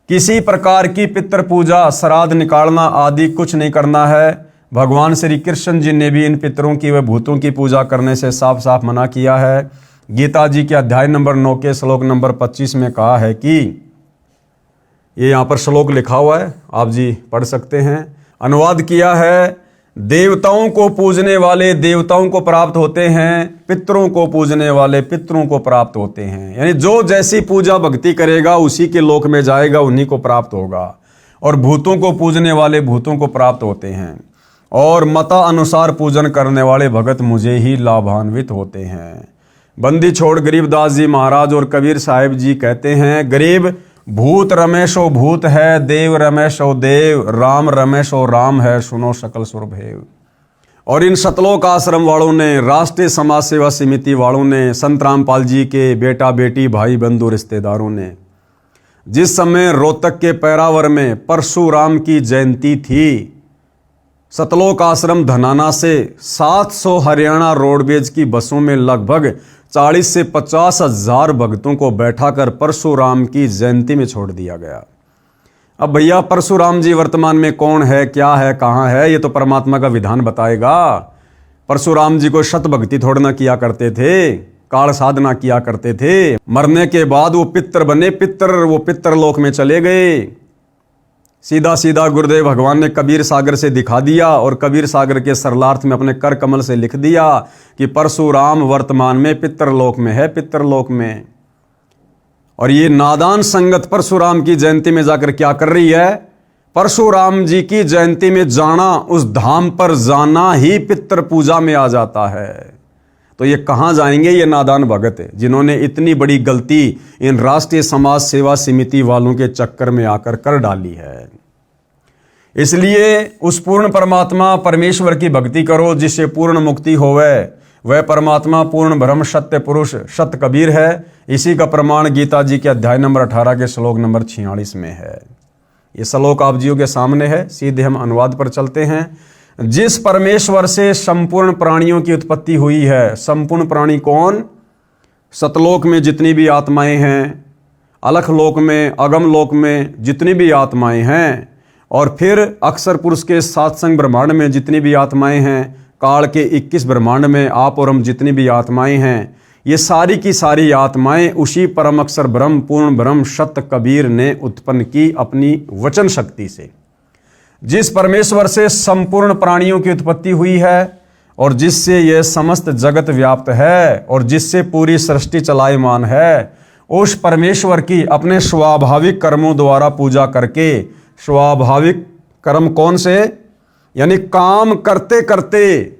S1: किसी प्रकार की पितर पूजा, श्राद्ध निकालना आदि कुछ नहीं करना है। भगवान श्री कृष्ण जी ने भी इन पितरों की व भूतों की पूजा करने से साफ साफ मना किया है। गीता जी के अध्याय नंबर 9 के श्लोक नंबर 25 में कहा है कि, ये यहाँ पर श्लोक लिखा हुआ है, आप जी पढ़ सकते हैं, अनुवाद किया है, देवताओं को पूजने वाले देवताओं को प्राप्त होते हैं, पितरों को पूजने वाले पितरों को प्राप्त होते हैं। यानी जो जैसी पूजा भक्ति करेगा उसी के लोक में जाएगा, उन्हीं को प्राप्त होगा। और भूतों को पूजने वाले भूतों को प्राप्त होते हैं, और मता अनुसार पूजन करने वाले भगत मुझे ही लाभान्वित होते हैं। बंदी छोड़ गरीबदास जी महाराज और कबीर साहिब जी कहते हैं, गरीब भूत रमेशो भूत है, देव रमेशो देव, राम रमेशो राम है, सुनो सकल सुरभेव। और इन सतलोक आश्रम वालों ने, राष्ट्रीय समाज सेवा समिति वालों ने, संत रामपाल जी के बेटा बेटी भाई बंधु रिश्तेदारों ने, जिस समय रोहतक के पैरावर में परशुराम की जयंती थी, सतलोक आश्रम धनाना से 700 हरियाणा रोडवेज की बसों में लगभग 40 से 50 हजार भक्तों को बैठाकर परशुराम की जयंती में छोड़ दिया गया। अब भैया परशुराम जी वर्तमान में कौन है, क्या है, कहाँ है, ये तो परमात्मा का विधान बताएगा। परशुराम जी को शत भक्ति थोड़ा ना किया करते थे, काल साधना किया करते थे। मरने के बाद वो पितर बने, वो पितर लोक में चले गए। सीधा सीधा गुरुदेव भगवान ने कबीर सागर से दिखा दिया, और कबीर सागर के सरलार्थ में अपने कर कमल से लिख दिया कि परशुराम वर्तमान में पितरलोक में है, पितरलोक में। और ये नादान संगत परशुराम की जयंती में जाकर क्या कर रही है? परशुराम जी की जयंती में जाना, उस धाम पर जाना ही पितर पूजा में आ जाता है। तो ये कहाँ जाएंगे ये नादान भगत, जिन्होंने इतनी बड़ी गलती इन राष्ट्रीय समाज सेवा समिति वालों के चक्कर में आकर कर डाली है। इसलिए उस पूर्ण परमात्मा परमेश्वर की भक्ति करो जिससे पूर्ण मुक्ति होवे। वह परमात्मा पूर्ण ब्रह्म सत्य पुरुष सत्य कबीर है। इसी का प्रमाण गीता जी के अध्याय नंबर 18 के श्लोक नंबर 46 में है। ये श्लोक आप जियों के सामने है। सीधे हम अनुवाद पर चलते हैं। जिस परमेश्वर से संपूर्ण प्राणियों की उत्पत्ति हुई है, संपूर्ण प्राणी कौन? सतलोक में जितनी भी आत्माएं हैं, अलख लोक में, अगम लोक में जितनी भी आत्माएं हैं, और फिर अक्षर पुरुष के सातसंग ब्रह्मांड में जितनी भी आत्माएं हैं, काल के 21 ब्रह्मांड में आप और हम जितनी भी आत्माएं हैं, ये सारी की सारी आत्माएं उसी परम अक्षर ब्रह्म पूर्ण ब्रह्म सत्य कबीर ने उत्पन्न की अपनी वचन शक्ति से। जिस परमेश्वर से संपूर्ण प्राणियों की उत्पत्ति हुई है और जिससे यह समस्त जगत व्याप्त है और जिससे पूरी सृष्टि चलायमान है, उस परमेश्वर की अपने स्वाभाविक कर्मों द्वारा पूजा करके, स्वाभाविक कर्म कौन से? यानी काम करते करते,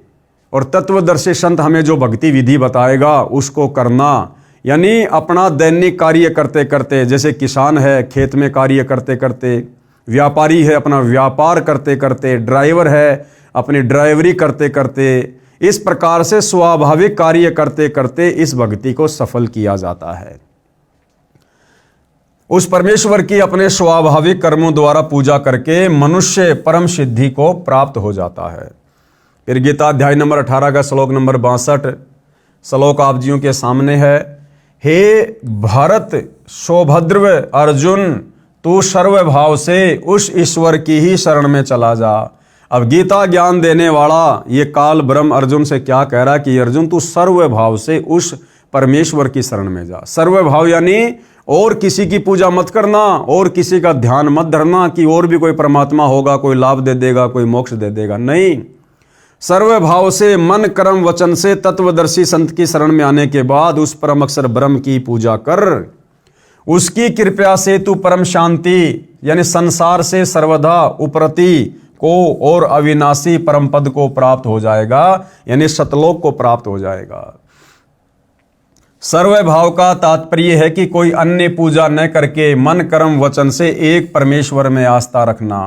S1: और तत्वदर्शी संत हमें जो भक्ति विधि बताएगा उसको करना, यानी अपना दैनिक कार्य करते करते, जैसे किसान है खेत में कार्य करते करते, व्यापारी है अपना व्यापार करते करते, ड्राइवर है अपनी ड्राइवरी करते करते, इस प्रकार से स्वाभाविक कार्य करते करते इस भक्ति को सफल किया जाता है। उस परमेश्वर की अपने स्वाभाविक कर्मों द्वारा पूजा करके मनुष्य परम सिद्धि को प्राप्त हो जाता है। फिर गीता अध्याय नंबर 18 का श्लोक नंबर 62 श्लोक आप जियों के सामने है। हे भरत सौभद्र अर्जुन, तू सर्वभाव से उस ईश्वर की ही शरण में चला जा। अब गीता ज्ञान देने वाला ये काल ब्रह्म अर्जुन से क्या कह रहा है कि अर्जुन तू सर्वभाव से उस परमेश्वर की शरण में जा। सर्वभाव यानी और किसी की पूजा मत करना, और किसी का ध्यान मत धरना कि और भी कोई परमात्मा होगा, कोई लाभ दे देगा, कोई मोक्ष दे देगा। नहीं, सर्वभाव से मन कर्म वचन से तत्वदर्शी संत की शरण में आने के बाद उस परम अक्षर ब्रह्म की पूजा कर। उसकी कृपा से तू परम शांति यानी संसार से सर्वदा उपरति को और अविनाशी परम पद को प्राप्त हो जाएगा, यानी सतलोक को प्राप्त हो जाएगा। सर्वभाव का तात्पर्य है कि कोई अन्य पूजा न करके मन कर्म वचन से एक परमेश्वर में आस्था रखना।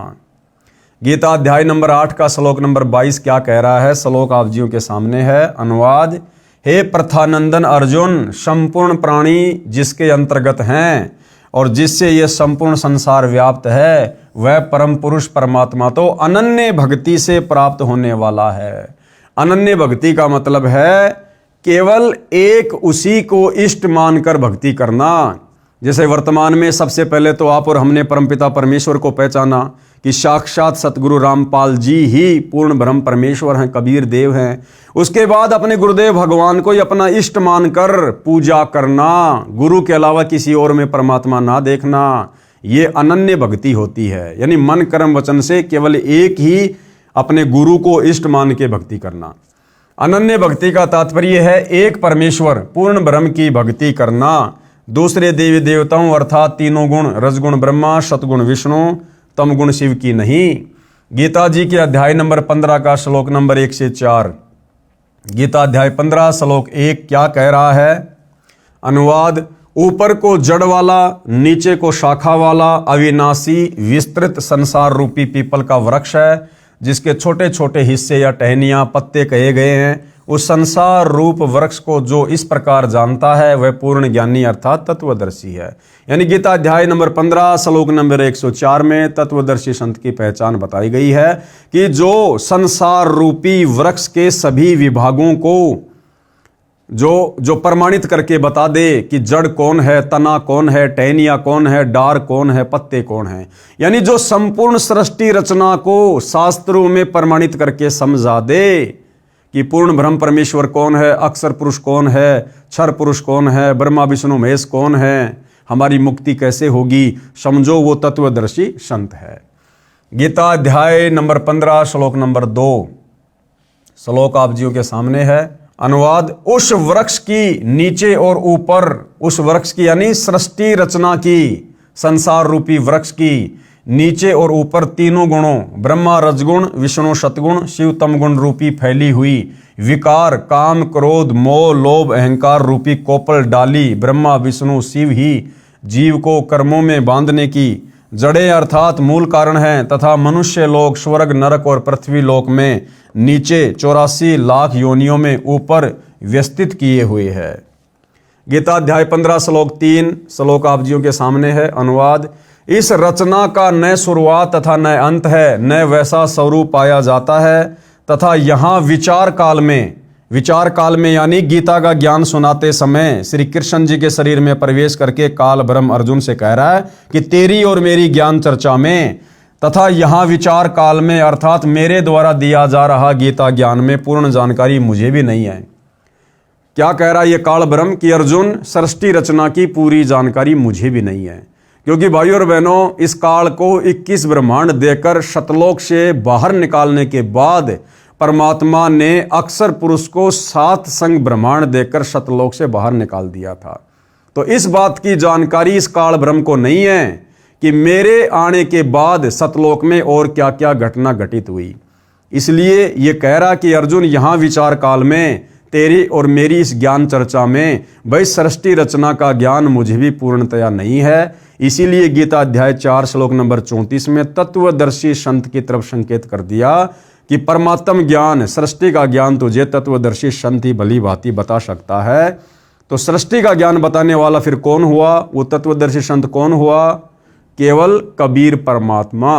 S1: गीता अध्याय नंबर 8 का श्लोक नंबर 22 क्या कह रहा है? श्लोक आप जियों के सामने है। अनुवाद, हे प्रथानंदन अर्जुन, संपूर्ण प्राणी जिसके अंतर्गत हैं और जिससे यह संपूर्ण संसार व्याप्त है, वह परम पुरुष परमात्मा तो अनन्य भक्ति से प्राप्त होने वाला है। अनन्य भक्ति का मतलब है केवल एक उसी को इष्ट मानकर भक्ति करना। जैसे वर्तमान में सबसे पहले तो आप और हमने परमपिता परमेश्वर को पहचाना कि साक्षात सतगुरु रामपाल जी ही पूर्ण ब्रह्म परमेश्वर हैं, कबीर देव हैं। उसके बाद अपने गुरुदेव भगवान को ही अपना इष्ट मानकर पूजा करना, गुरु के अलावा किसी और में परमात्मा ना देखना, ये अनन्य भक्ति होती है। यानी मन कर्म वचन से केवल एक ही अपने गुरु को इष्ट मान के भक्ति करना। अनन्य भक्ति का तात्पर्य है एक परमेश्वर पूर्ण ब्रह्म की भक्ति करना, दूसरे देवी देवताओं अर्थात तीनों गुण रजगुण ब्रह्मा, सतगुण विष्णु, तमगुण शिव की नहीं। गीता जी के अध्याय नंबर 15 का श्लोक नंबर 1 से 4। गीता अध्याय 15 श्लोक 1 क्या कह रहा है? अनुवाद, ऊपर को जड़ वाला, नीचे को शाखा वाला अविनाशी विस्तृत संसार रूपी पीपल का वृक्ष है, जिसके छोटे छोटे हिस्से या टहनियां पत्ते कहे गए हैं। उस संसार रूप वृक्ष को जो इस प्रकार जानता है वह पूर्ण ज्ञानी अर्थात तत्वदर्शी है। यानी गीता अध्याय नंबर 15 श्लोक नंबर 104 में तत्वदर्शी संत की पहचान बताई गई है कि जो संसार रूपी वृक्ष के सभी विभागों को जो प्रमाणित करके बता दे कि जड़ कौन है, तना कौन है, टहनिया कौन है, डार कौन है, पत्ते कौन है, यानी जो संपूर्ण सृष्टि रचना को शास्त्रों में प्रमाणित करके समझा दे कि पूर्ण ब्रह्म परमेश्वर कौन है, अक्षर पुरुष कौन है, क्षर पुरुष कौन है, ब्रह्मा विष्णु महेश कौन है, हमारी मुक्ति कैसे होगी, समझो वो तत्वदर्शी संत है। गीता अध्याय नंबर 15 श्लोक नंबर 2 श्लोक आप जियों के सामने है। अनुवाद, उस वृक्ष की नीचे और ऊपर, उस वृक्ष की यानी सृष्टि रचना की, संसार रूपी वृक्ष की नीचे और ऊपर तीनों गुणों ब्रह्मा रजगुण विष्णु सतगुण शिव तमगुण रूपी फैली हुई विकार काम क्रोध मोह लोभ अहंकार रूपी कोपल डाली ब्रह्मा विष्णु शिव ही जीव को कर्मों में बांधने की जड़ें अर्थात मूल कारण हैं तथा मनुष्य लोक स्वर्ग नरक और पृथ्वी लोक में नीचे 84 लाख योनियों में ऊपर व्यवस्थित किए हुए है। गीता अध्याय 15 श्लोक 3 श्लोक आप जियों के सामने है। अनुवाद, इस रचना का न शुरुआत तथा न अंत है, न वैसा स्वरूप पाया जाता है तथा यहाँ विचार काल में यानी गीता का ज्ञान सुनाते समय श्री कृष्ण जी के शरीर में प्रवेश करके काल ब्रह्म अर्जुन से कह रहा है कि तेरी और मेरी ज्ञान चर्चा में तथा यहाँ विचार काल में अर्थात मेरे द्वारा दिया जा रहा गीता ज्ञान में पूर्ण जानकारी मुझे भी नहीं है। क्या कह रहा है ये काल ब्रह्म कि अर्जुन, सृष्टि रचना की पूरी जानकारी मुझे भी नहीं है, क्योंकि भाइयों और बहनों इस काल को 21 ब्रह्मांड देकर शतलोक से बाहर निकालने के बाद परमात्मा ने अक्षर पुरुष को 7 संग ब्रह्मांड देकर शतलोक से बाहर निकाल दिया था। तो इस बात की जानकारी इस काल ब्रह्म को नहीं है कि मेरे आने के बाद सतलोक में और क्या क्या घटना घटित हुई। इसलिए ये कह रहा कि अर्जुन यहाँ विचार काल में तेरी और मेरी इस ज्ञान चर्चा में भाई सृष्टि रचना का ज्ञान मुझे भी पूर्णतया नहीं है। इसीलिए गीता अध्याय 4 श्लोक नंबर 34 में तत्वदर्शी संत की तरफ संकेत कर दिया कि परमात्म ज्ञान सृष्टि का ज्ञान तुझे तत्वदर्शी संत ही भली भांति बता सकता है। तो सृष्टि का ज्ञान बताने वाला फिर कौन हुआ? वो तत्वदर्शी संत कौन हुआ? केवल कबीर परमात्मा।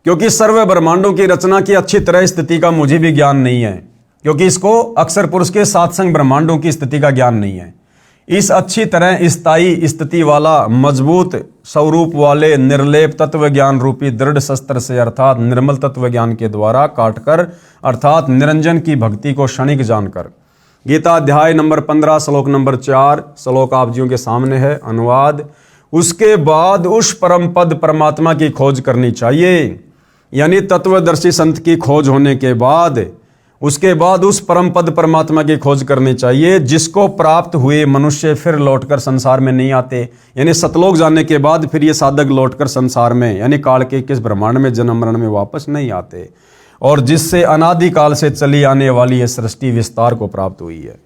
S1: क्योंकि सर्व ब्रह्मांडों की रचना की अच्छी तरह स्थिति का मुझे भी ज्ञान नहीं है, क्योंकि इसको अक्षर पुरुष के सात्संग ब्रह्मांडों की स्थिति का ज्ञान नहीं है। इस अच्छी तरह स्थायी स्थिति वाला मजबूत स्वरूप वाले निर्लेप तत्व ज्ञान रूपी दृढ़ शस्त्र से अर्थात निर्मल तत्व ज्ञान के द्वारा काटकर अर्थात निरंजन की भक्ति को क्षणिक जानकर, गीता अध्याय नंबर 15 श्लोक नंबर 4 श्लोक आप जियों के सामने है अनुवाद। उसके बाद उस परम पद परमात्मा की खोज करनी चाहिए, यानी तत्वदर्शी संत की खोज होने के बाद उसके बाद उस परम पद परमात्मा की खोज करनी चाहिए, जिसको प्राप्त हुए मनुष्य फिर लौटकर संसार में नहीं आते। यानी सतलोक जाने के बाद फिर ये साधक लौटकर संसार में यानी काल के किस ब्रह्मांड में जन्म मरण में वापस नहीं आते, और जिससे अनादिकाल से चली आने वाली यह सृष्टि विस्तार को प्राप्त हुई है।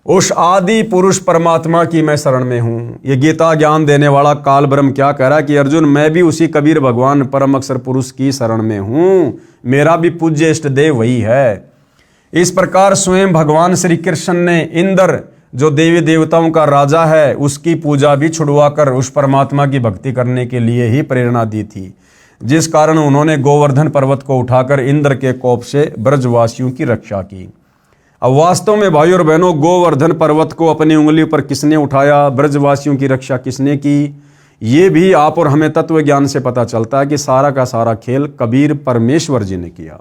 S1: उस आदि पुरुष परमात्मा की मैं शरण में हूं। ये गीता ज्ञान देने वाला काल ब्रह्म क्या कह रहा है कि अर्जुन मैं भी उसी कबीर भगवान परम अक्षर पुरुष की शरण में हूं, मेरा भी पूज्य इष्ट देव वही है। इस प्रकार स्वयं भगवान श्री कृष्ण ने इंद्र जो देवी देवताओं का राजा है उसकी पूजा भी छुड़वाकर उस परमात्मा की भक्ति करने के लिए ही प्रेरणा दी थी, जिस कारण उन्होंने गोवर्धन पर्वत को उठाकर इंद्र के कोप से ब्रजवासियों की रक्षा की। अब वास्तव में भाई और बहनों, गोवर्धन पर्वत को अपनी उंगली पर किसने उठाया, ब्रजवासियों की रक्षा किसने की, ये भी आप और हमें तत्व ज्ञान से पता चलता है कि सारा का सारा खेल कबीर परमेश्वर जी ने किया।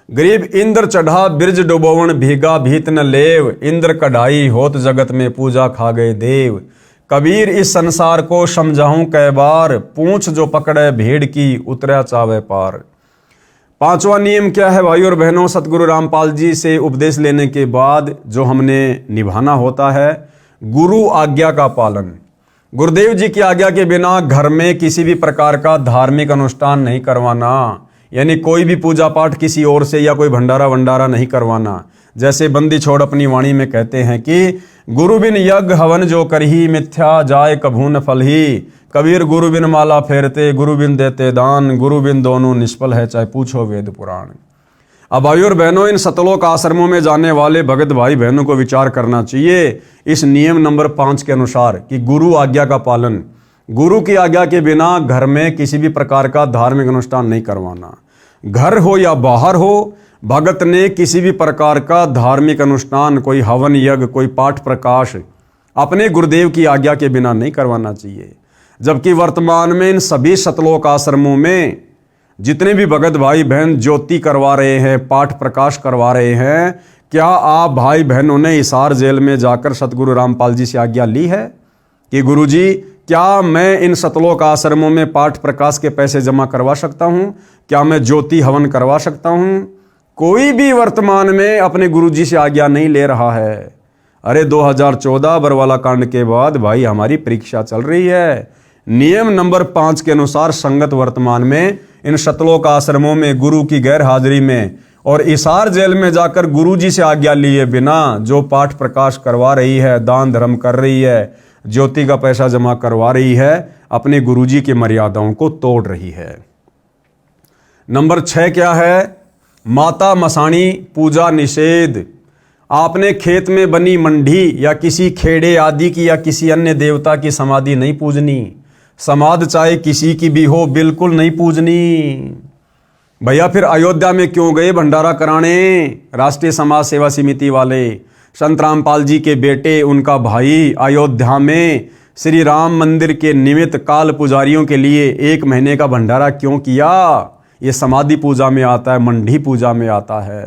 S1: गरीब इंद्र चढ़ा बिरज डुबोवन भीगा भीत न लेव, इंद्र कढ़ाई होत जगत में पूजा खा गए देव। कबीर इस संसार को समझाऊं कै बार, पूंछ जो पकड़े भेड़ की उतरा चावे पार। पांचवा नियम क्या है भाई और बहनों? सतगुरु रामपाल जी से उपदेश लेने के बाद जो हमने निभाना होता है, गुरु आज्ञा का पालन। गुरुदेव जी की आज्ञा के बिना घर में किसी भी प्रकार का धार्मिक अनुष्ठान नहीं करवाना, यानी कोई भी पूजा पाठ किसी और से या कोई भंडारा वंडारा नहीं करवाना। जैसे बंदी छोड़ अपनी वाणी में कहते हैं कि गुरु बिन यज्ञ हवन जो करही, मिथ्या जाय कभू न फल ही। कबीर गुरु बिन माला फेरते, गुरु बिन देते दान, गुरु बिन दोनों निष्फल है, चाहे पूछो वेद पुराण। अब भाई और बहनों, इन सतलोक आश्रमों में जाने वाले भगत भाई बहनों को विचार करना चाहिए इस नियम नंबर 5 के अनुसार कि गुरु आज्ञा का पालन। गुरु की आज्ञा के बिना घर में किसी भी प्रकार का धार्मिक अनुष्ठान नहीं करवाना। घर हो या बाहर हो, भगत ने किसी भी प्रकार का धार्मिक अनुष्ठान, कोई हवन यज्ञ, कोई पाठ प्रकाश अपने गुरुदेव की आज्ञा के बिना नहीं करवाना चाहिए। जबकि वर्तमान में इन सभी सतलोक आश्रमों में जितने भी भगत भाई बहन ज्योति करवा रहे हैं, पाठ प्रकाश करवा रहे हैं, क्या आप भाई बहनों ने हिसार जेल में जाकर सतगुरु रामपाल जी से आज्ञा ली है कि गुरुजी क्या मैं इन सतलोक आश्रमों में पाठ प्रकाश के पैसे जमा करवा सकता हूं? क्या मैं ज्योति हवन करवा सकता हूं? कोई भी वर्तमान में अपने गुरुजी से आज्ञा नहीं ले रहा है। अरे 2014 बरवाला कांड के बाद भाई हमारी परीक्षा चल रही है। नियम नंबर 5 के अनुसार संगत वर्तमान में इन सतलोक आश्रमों में गुरु की गैर हाजिरी में और हिसार जेल में जाकर गुरुजी से आज्ञा लिए बिना जो पाठ प्रकाश करवा रही है, दान धर्म कर रही है, ज्योति का पैसा जमा करवा रही है, अपने गुरुजी की मर्यादाओं को तोड़ रही है। नंबर 6 क्या है? माता मसाणी पूजा निषेध। आपने खेत में बनी मंडी या किसी खेड़े आदि की या किसी अन्य देवता की समाधि नहीं पूजनी। समाध चाहे किसी की भी हो, बिल्कुल नहीं पूजनी। भैया फिर अयोध्या में क्यों गए भंडारा कराने? राष्ट्रीय समाज सेवा समिति वाले संत रामपाल जी के बेटे, उनका भाई अयोध्या में श्री राम मंदिर के निमित्त काल पुजारियों के लिए 1 महीने का भंडारा क्यों किया? ये समाधि पूजा में आता है, मंडी पूजा में आता है।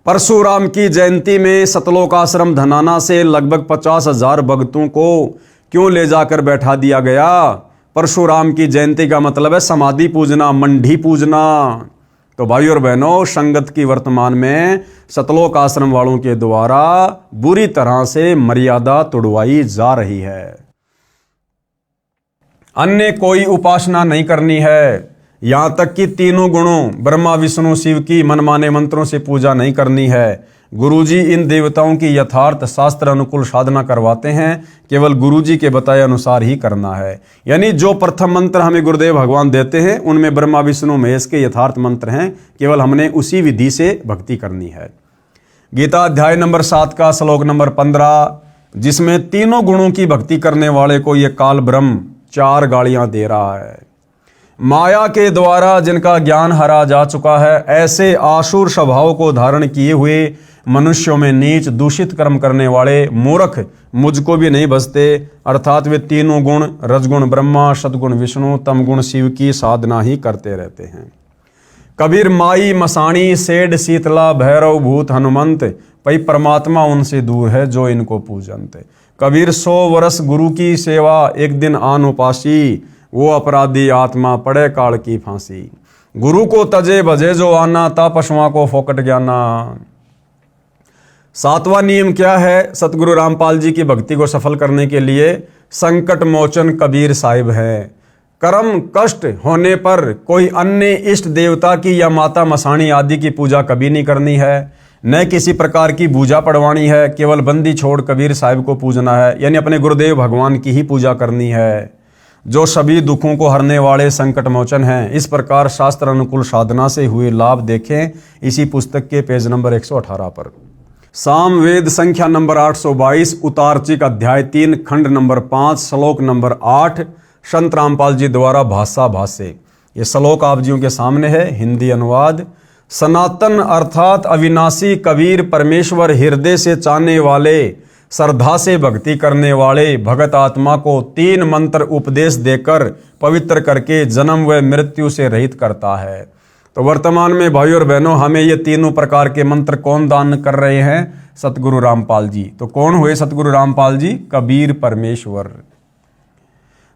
S1: परशुराम की जयंती में सतलोक आश्रम धनाना से लगभग 50,000 भक्तों को क्यों ले जाकर बैठा दिया गया? परशुराम की जयंती का मतलब है समाधि पूजना, मंडी पूजना। तो भाई और बहनों, संगत की वर्तमान में सतलोक आश्रम वालों के द्वारा बुरी तरह से मर्यादा तोड़वाई जा रही है। अन्य कोई उपासना नहीं करनी है। यहां तक कि तीनों गुणों ब्रह्मा विष्णु शिव की मनमाने मंत्रों से पूजा नहीं करनी है। गुरुजी इन देवताओं की यथार्थ शास्त्र अनुकूल साधना करवाते हैं, केवल गुरुजी के बताए अनुसार ही करना है। यानी जो प्रथम मंत्र हमें गुरुदेव भगवान देते हैं उनमें ब्रह्मा विष्णु महेश के यथार्थ मंत्र हैं, केवल हमने उसी विधि से भक्ति करनी है। गीता अध्याय नंबर 7 का श्लोक नंबर 15, जिसमें तीनों गुणों की भक्ति करने वाले को यह काल ब्रह्म 4 गालियां दे रहा है। माया के द्वारा जिनका ज्ञान हरा जा चुका है, ऐसे आसुर स्वभाव को धारण किए हुए मनुष्यों में नीच दूषित कर्म करने वाले मूर्ख मुझको भी नहीं बचते, अर्थात वे तीनों गुण रजगुण ब्रह्मा, सदगुण विष्णु, तमगुण शिव की साधना ही करते रहते हैं। कबीर माई मसाणी सेठ शीतला भैरव भूत हनुमंत, पई परमात्मा उनसे दूर है जो इनको पूजनते। कबीर 100 वर्ष गुरु की सेवा, एक दिन आन उपासी, वो अपराधी आत्मा पड़े काल की फांसी। गुरु को तजे भजे जो आना, ता पशुओं को फोकट ज्ञाना। 7वां नियम क्या है सतगुरु रामपाल जी की भक्ति को सफल करने के लिए? संकट मोचन कबीर साहिब है। कर्म कष्ट होने पर कोई अन्य इष्ट देवता की या माता मसाणी आदि की पूजा कभी नहीं करनी है, न किसी प्रकार की पूजा पढ़वानी है। केवल बंदी छोड़ कबीर साहिब को पूजना है, यानी अपने गुरुदेव भगवान की ही पूजा करनी है, जो सभी दुखों को हरने वाले संकट मोचन हैं। इस प्रकार शास्त्र अनुकूल साधना से हुए लाभ देखें इसी पुस्तक के पेज नंबर 118 पर। सामवेद संख्या नंबर 822, उतारचिक अध्याय 3 खंड नंबर 5 श्लोक नंबर 8, संत रामपाल जी द्वारा भाषा भाष्य। ये श्लोक आप जियों के सामने है, हिंदी अनुवाद। सनातन अर्थात अविनाशी कबीर परमेश्वर हृदय से चाहने वाले, श्रद्धा से भक्ति करने वाले भगत आत्मा को 3 मंत्र उपदेश देकर पवित्र करके जन्म व मृत्यु से रहित करता है। तो वर्तमान में भाई और बहनों, हमें ये तीनों प्रकार के मंत्र कौन दान कर रहे हैं? सतगुरु रामपाल जी। तो कौन हुए सतगुरु रामपाल जी? कबीर परमेश्वर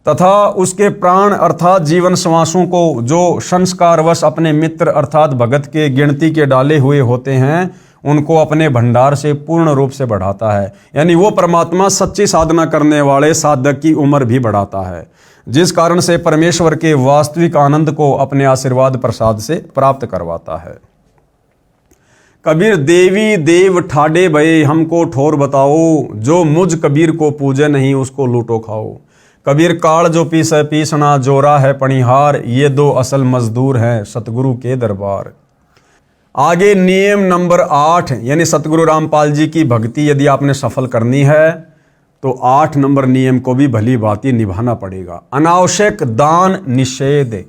S1: तथा उसके प्राण अर्थात जीवन श्वासों को जो संस्कारवश अपने मित्र अर्थात भगत के गिनती के डाले हुए होते हैं, उनको अपने भंडार से पूर्ण रूप से बढ़ाता है। यानी वो परमात्मा सच्ची साधना करने वाले साधक की उम्र भी बढ़ाता है, जिस कारण से परमेश्वर के वास्तविक आनंद को अपने आशीर्वाद प्रसाद से प्राप्त करवाता है। कबीर देवी देव ठाडे भये हमको ठोर बताओ, जो मुझ कबीर को पूजे नहीं उसको लूटो खाओ। कबीर काल जो पीसे पीसना, जोरा है पणिहार, ये 2 असल मजदूर हैं सतगुरु के दरबार। आगे नियम नंबर 8, यानी सतगुरु रामपाल जी की भक्ति यदि आपने सफल करनी है तो 8 नंबर नियम को भी भली भांति निभाना पड़ेगा। अनावश्यक दान निषेध,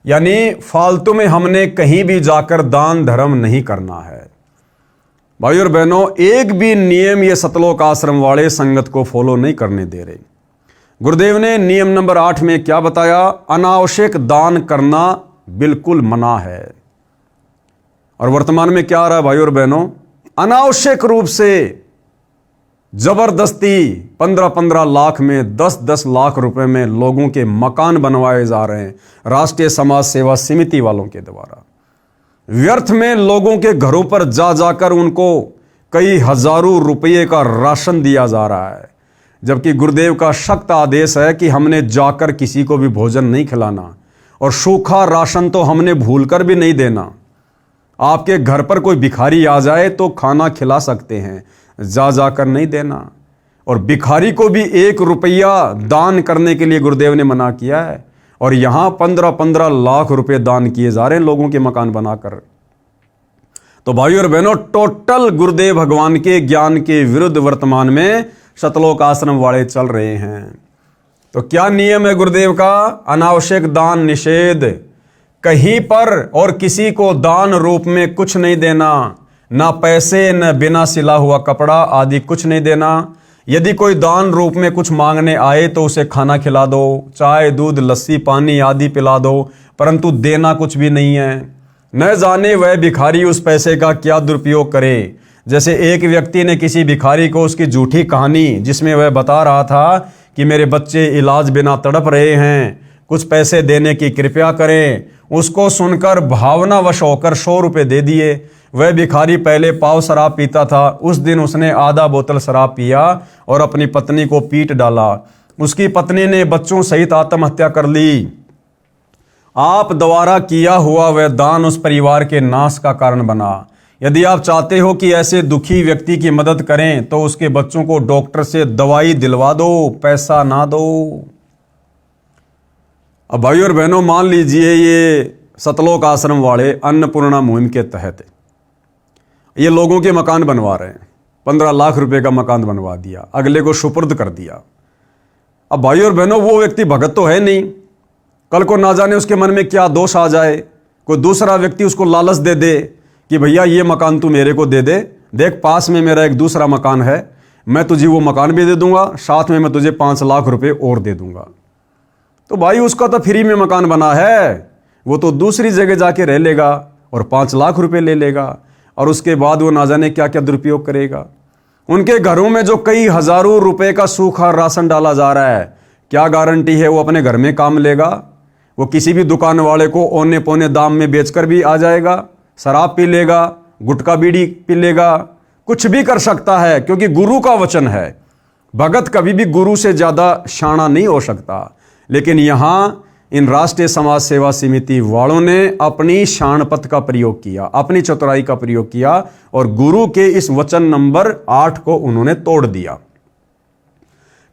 S1: यानी फालतू में हमने कहीं भी जाकर दान धर्म नहीं करना है। भाई और बहनों, एक भी नियम ये सतलोक आश्रम वाले संगत को फॉलो नहीं करने दे रहे। गुरुदेव ने नियम नंबर 8 में क्या बताया? अनावश्यक दान करना बिल्कुल मना है। और वर्तमान में क्या आ रहा है भाई और बहनों? अनावश्यक रूप से जबरदस्ती 15-15 लाख में 10-10 लाख रुपए में लोगों के मकान बनवाए जा रहे हैं राष्ट्रीय समाज सेवा समिति वालों के द्वारा। व्यर्थ में लोगों के घरों पर जा जाकर उनको कई हजारों रुपये का राशन दिया जा रहा है, जबकि गुरुदेव का सख्त आदेश है कि हमने जाकर किसी को भी भोजन नहीं खिलाना, और सूखा राशन तो हमने भूलकर भी नहीं देना। आपके घर पर कोई भिखारी आ जाए तो खाना खिला सकते हैं, जा जाकर नहीं देना। और भिखारी को भी 1 रुपया दान करने के लिए गुरुदेव ने मना किया है, और यहां 15-15 लाख रुपए दान किए जा रहे हैं लोगों के मकान बनाकर। तो भाई और बहनों, टोटल गुरुदेव भगवान के ज्ञान के विरुद्ध वर्तमान में सतलोक आश्रम वाले चल रहे हैं। तो क्या नियम है गुरुदेव का? अनावश्यक दान निषेध। कहीं पर और किसी को दान रूप में कुछ नहीं देना, ना पैसे न बिना सिला हुआ कपड़ा आदि कुछ नहीं देना। यदि कोई दान रूप में कुछ मांगने आए तो उसे खाना खिला दो, चाय दूध लस्सी पानी आदि पिला दो, परंतु देना कुछ भी नहीं है। न जाने वह भिखारी उस पैसे का क्या दुरुपयोग करे। जैसे एक व्यक्ति ने किसी भिखारी को उसकी झूठी कहानी, जिसमें वह बता रहा था कि मेरे बच्चे इलाज बिना तड़प रहे हैं, कुछ पैसे देने की कृपया करें, उसको सुनकर भावनावश होकर 100 रुपये दे दिए। वह भिखारी पहले पाव शराब पीता था, उस दिन उसने आधा बोतल शराब पिया और अपनी पत्नी को पीट डाला। उसकी पत्नी ने बच्चों सहित आत्महत्या कर ली। आप द्वारा किया हुआ वह दान उस परिवार के नाश का कारण बना। यदि आप चाहते हो कि ऐसे दुखी व्यक्ति की मदद करें तो उसके बच्चों को डॉक्टर से दवाई दिलवा दो, पैसा ना दो। अब भाई और बहनों, मान लीजिए ये सतलोक आश्रम वाले अन्नपूर्णा मुहिम के तहत ये लोगों के मकान बनवा रहे हैं, 15 लाख रुपए का मकान बनवा दिया, अगले को सुपुर्द कर दिया। अब भाई और बहनों, वो व्यक्ति भगत तो है नहीं, कल को ना जाने उसके मन में क्या दोष आ जाए, कोई दूसरा व्यक्ति उसको लालच दे दे कि भैया ये मकान तू मेरे को दे दे, देख पास में मेरा एक दूसरा मकान है, मैं तुझे वो मकान भी दे दूंगा, साथ में मैं तुझे 5 लाख रुपए और दे दूंगा। तो भाई उसका तो फ्री में मकान बना है, वो तो दूसरी जगह जाके रह लेगा और 5 लाख रुपए ले लेगा, और उसके बाद वो ना जाने क्या क्या दुरुपयोग करेगा। उनके घरों में जो कई हजारों रुपए का सूखा राशन डाला जा रहा है, क्या गारंटी है वो अपने घर में काम लेगा? वो किसी भी दुकान वाले को औने पौने दाम में बेचकर भी आ जाएगा, शराब पी लेगा, गुटखा बीड़ी पी लेगा, कुछ भी कर सकता है, क्योंकि गुरु का वचन है। भगत कभी भी गुरु से ज्यादा शाना नहीं हो सकता। लेकिन यहां इन राष्ट्रीय समाज सेवा समिति वालों ने अपनी शानपत का प्रयोग किया, अपनी चतुराई का प्रयोग किया, और गुरु के इस वचन नंबर 8 को उन्होंने तोड़ दिया।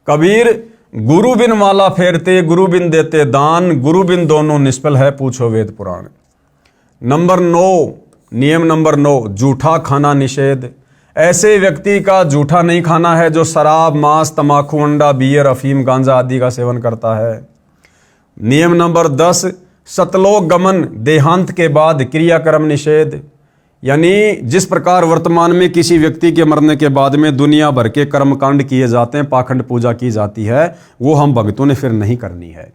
S1: कबीर गुरु बिन माला फेरते, गुरु बिन देते दान, गुरु बिन दोनों निष्फल है, पूछो वेद पुराण। नंबर 9, नियम नंबर 9, झूठा खाना निषेध। ऐसे व्यक्ति का झूठा नहीं खाना है जो शराब, मांस, तमाकू, अंडा, बियर, अफीम, गांजा आदि का सेवन करता है। नियम नंबर 10, सतलोक गमन, देहांत के बाद क्रियाक्रम निषेध। यानी जिस प्रकार वर्तमान में किसी व्यक्ति के मरने के बाद में दुनिया भर के कर्मकांड किए जाते हैं, पाखंड पूजा की जाती है, वो हम भक्तों ने फिर नहीं करनी है।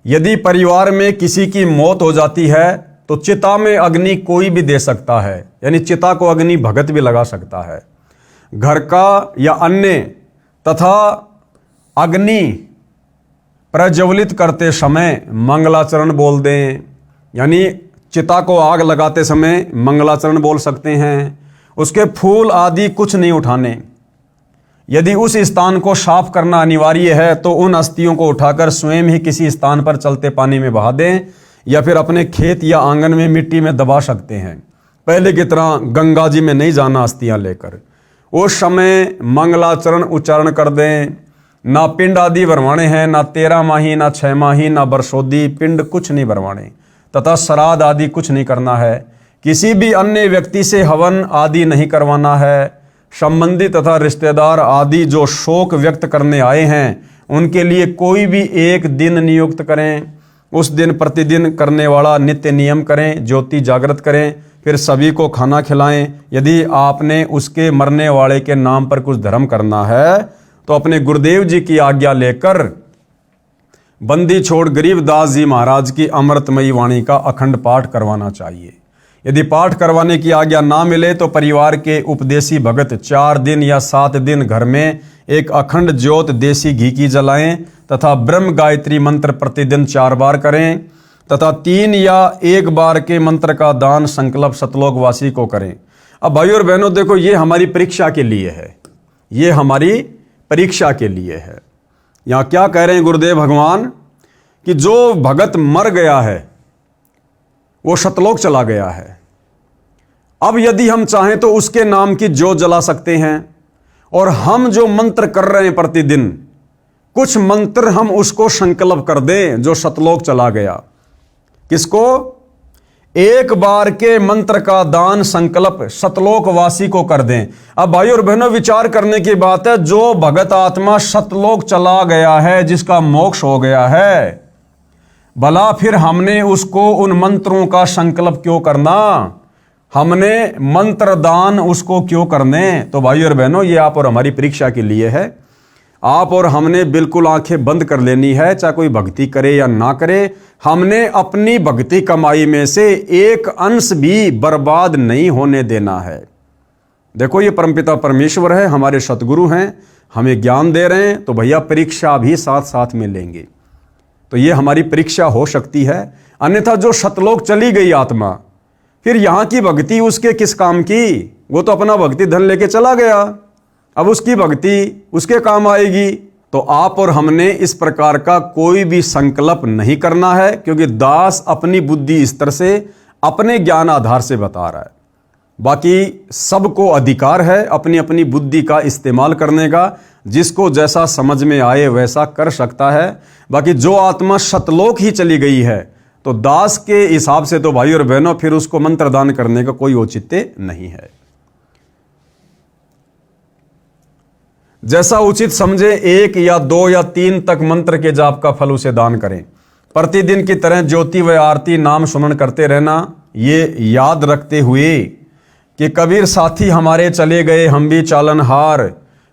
S1: यदि परिवार में किसी की मौत हो जाती है तो चिता में अग्नि कोई भी दे सकता है, यानी चिता को अग्नि भगत भी लगा सकता है। घर का या अन्य तथा अग्नि प्रज्वलित करते समय मंगलाचरण बोल दें, यानी चिता को आग लगाते समय मंगलाचरण बोल सकते हैं। उसके फूल आदि कुछ नहीं उठाने। यदि उस स्थान को साफ करना अनिवार्य है तो उन अस्थियों को उठाकर स्वयं ही किसी स्थान पर चलते पानी में बहा दें, या फिर अपने खेत या आंगन में मिट्टी में दबा सकते हैं। पहले की तरह गंगा जी में नहीं जाना अस्थियां लेकर। उस समय मंगलाचरण उच्चारण कर दें। ना पिंड आदि भरवाने हैं, ना 13 माही, ना 6 माही, ना बरसोदी, पिंड कुछ नहीं भरवाने, तथा श्राद्ध आदि कुछ नहीं करना है। किसी भी अन्य व्यक्ति से हवन आदि नहीं करवाना है। संबंधी तथा रिश्तेदार आदि जो शोक व्यक्त करने आए हैं उनके लिए कोई भी एक दिन नियुक्त करें। उस दिन प्रतिदिन करने वाला नित्य नियम करें, ज्योति जागृत करें, फिर सभी को खाना खिलाएं। यदि आपने उसके मरने वाले के नाम पर कुछ धर्म करना है तो अपने गुरुदेव जी की आज्ञा लेकर बंदी छोड़ गरीबदास जी महाराज की अमृतमयी वाणी का अखंड पाठ करवाना चाहिए। यदि पाठ करवाने की आज्ञा ना मिले तो परिवार के उपदेशी भगत 4 दिन या 7 दिन घर में एक अखंड ज्योत देसी घी की जलाएं, तथा ब्रह्म गायत्री मंत्र प्रतिदिन 4 बार करें, तथा 3 या 1 बार के मंत्र का दान संकल्प सतलोकवासी को करें। अब भाइयों और बहनों, देखो, ये हमारी परीक्षा के लिए है, ये हमारी परीक्षा के लिए है। यहां क्या कह रहे हैं गुरुदेव भगवान कि जो भगत मर गया है वो सतलोक चला गया है। अब यदि हम चाहें तो उसके नाम की ज्योत जला सकते हैं, और हम जो मंत्र कर रहे हैं प्रतिदिन, कुछ मंत्र हम उसको संकल्प कर दें जो सतलोक चला गया। किसको? 1 बार के मंत्र का दान संकल्प सतलोकवासी को कर दें। अब भाई और बहनों, विचार करने की बात है, जो भगत आत्मा सतलोक चला गया है, जिसका मोक्ष हो गया है, भला फिर हमने उसको उन मंत्रों का संकल्प क्यों करना? हमने मंत्र दान उसको क्यों करने? तो भाई और बहनों, ये आप और हमारी परीक्षा के लिए है। आप और हमने बिल्कुल आंखें बंद कर लेनी है, चाहे कोई भक्ति करे या ना करे। हमने अपनी भक्ति कमाई में से एक अंश भी बर्बाद नहीं होने देना है। देखो, ये परमपिता परमेश्वर है, हमारे सतगुरु हैं, हमें ज्ञान दे रहे हैं, तो भैया परीक्षा भी साथ साथ में लेंगे। तो ये हमारी परीक्षा हो सकती है। अन्यथा जो सतलोक चली गई आत्मा, फिर यहां की भक्ति उसके किस काम की? वो तो अपना भक्ति धन लेके चला गया, अब उसकी भक्ति उसके काम आएगी। तो आप और हमने इस प्रकार का कोई भी संकल्प नहीं करना है, क्योंकि दास अपनी बुद्धि स्तर से, अपने ज्ञान आधार से बता रहा है। बाकी सबको अधिकार है अपनी अपनी बुद्धि का इस्तेमाल करने का, जिसको जैसा समझ में आए वैसा कर सकता है। बाकी जो आत्मा सतलोक ही चली गई है, तो दास के हिसाब से तो भाई और बहनों, फिर उसको मंत्र दान करने का कोई औचित्य नहीं है। जैसा उचित समझे 1 या 2 या 3 तक मंत्र के जाप का फल उसे दान करें। प्रतिदिन की तरह ज्योति व आरती नाम सुमन करते रहना, ये याद रखते हुए कि कबीर साथी हमारे चले गए हम भी चालनहार,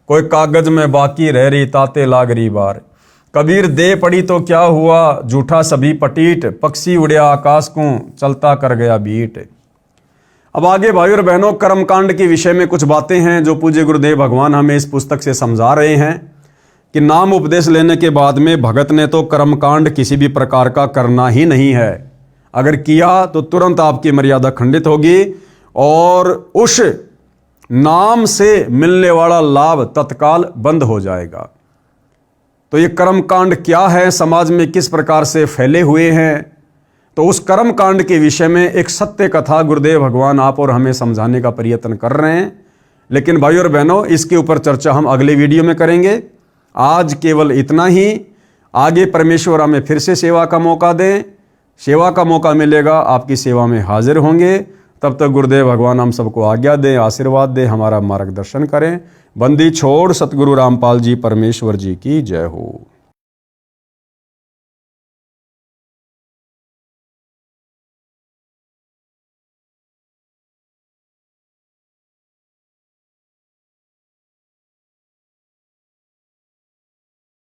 S1: कोई कागज में बाकी रह रही ताते लाग रही बार। कबीर दे पड़ी तो क्या हुआ, झूठा सभी पटीट, पक्षी उड़या आकाश को चलता कर गया बीट। अब आगे भाई और बहनों, कर्मकांड के विषय में कुछ बातें हैं जो पूज्य गुरुदेव भगवान हमें इस पुस्तक से समझा रहे हैं कि नाम उपदेश लेने के बाद में भगत ने तो कर्मकांड किसी भी प्रकार का करना ही नहीं है। अगर किया तो तुरंत आपकी मर्यादा खंडित होगी और उस नाम से मिलने वाला लाभ तत्काल बंद हो जाएगा। तो ये कर्मकांड क्या है, समाज में किस प्रकार से फैले हुए हैं, तो उस कर्म कांड के विषय में एक सत्य कथा गुरुदेव भगवान आप और हमें समझाने का प्रयत्न कर रहे हैं। लेकिन भाई और बहनों, इसके ऊपर चर्चा हम अगले वीडियो में करेंगे। आज केवल इतना ही। आगे परमेश्वर हमें फिर से सेवा का मौका दें, सेवा का मौका मिलेगा, आपकी सेवा में हाजिर होंगे। तब तक गुरुदेव भगवान हम सबको आज्ञा दें, आशीर्वाद दें, हमारा मार्गदर्शन करें। बंदी छोड़ सतगुरु रामपाल जी परमेश्वर जी की जय हो।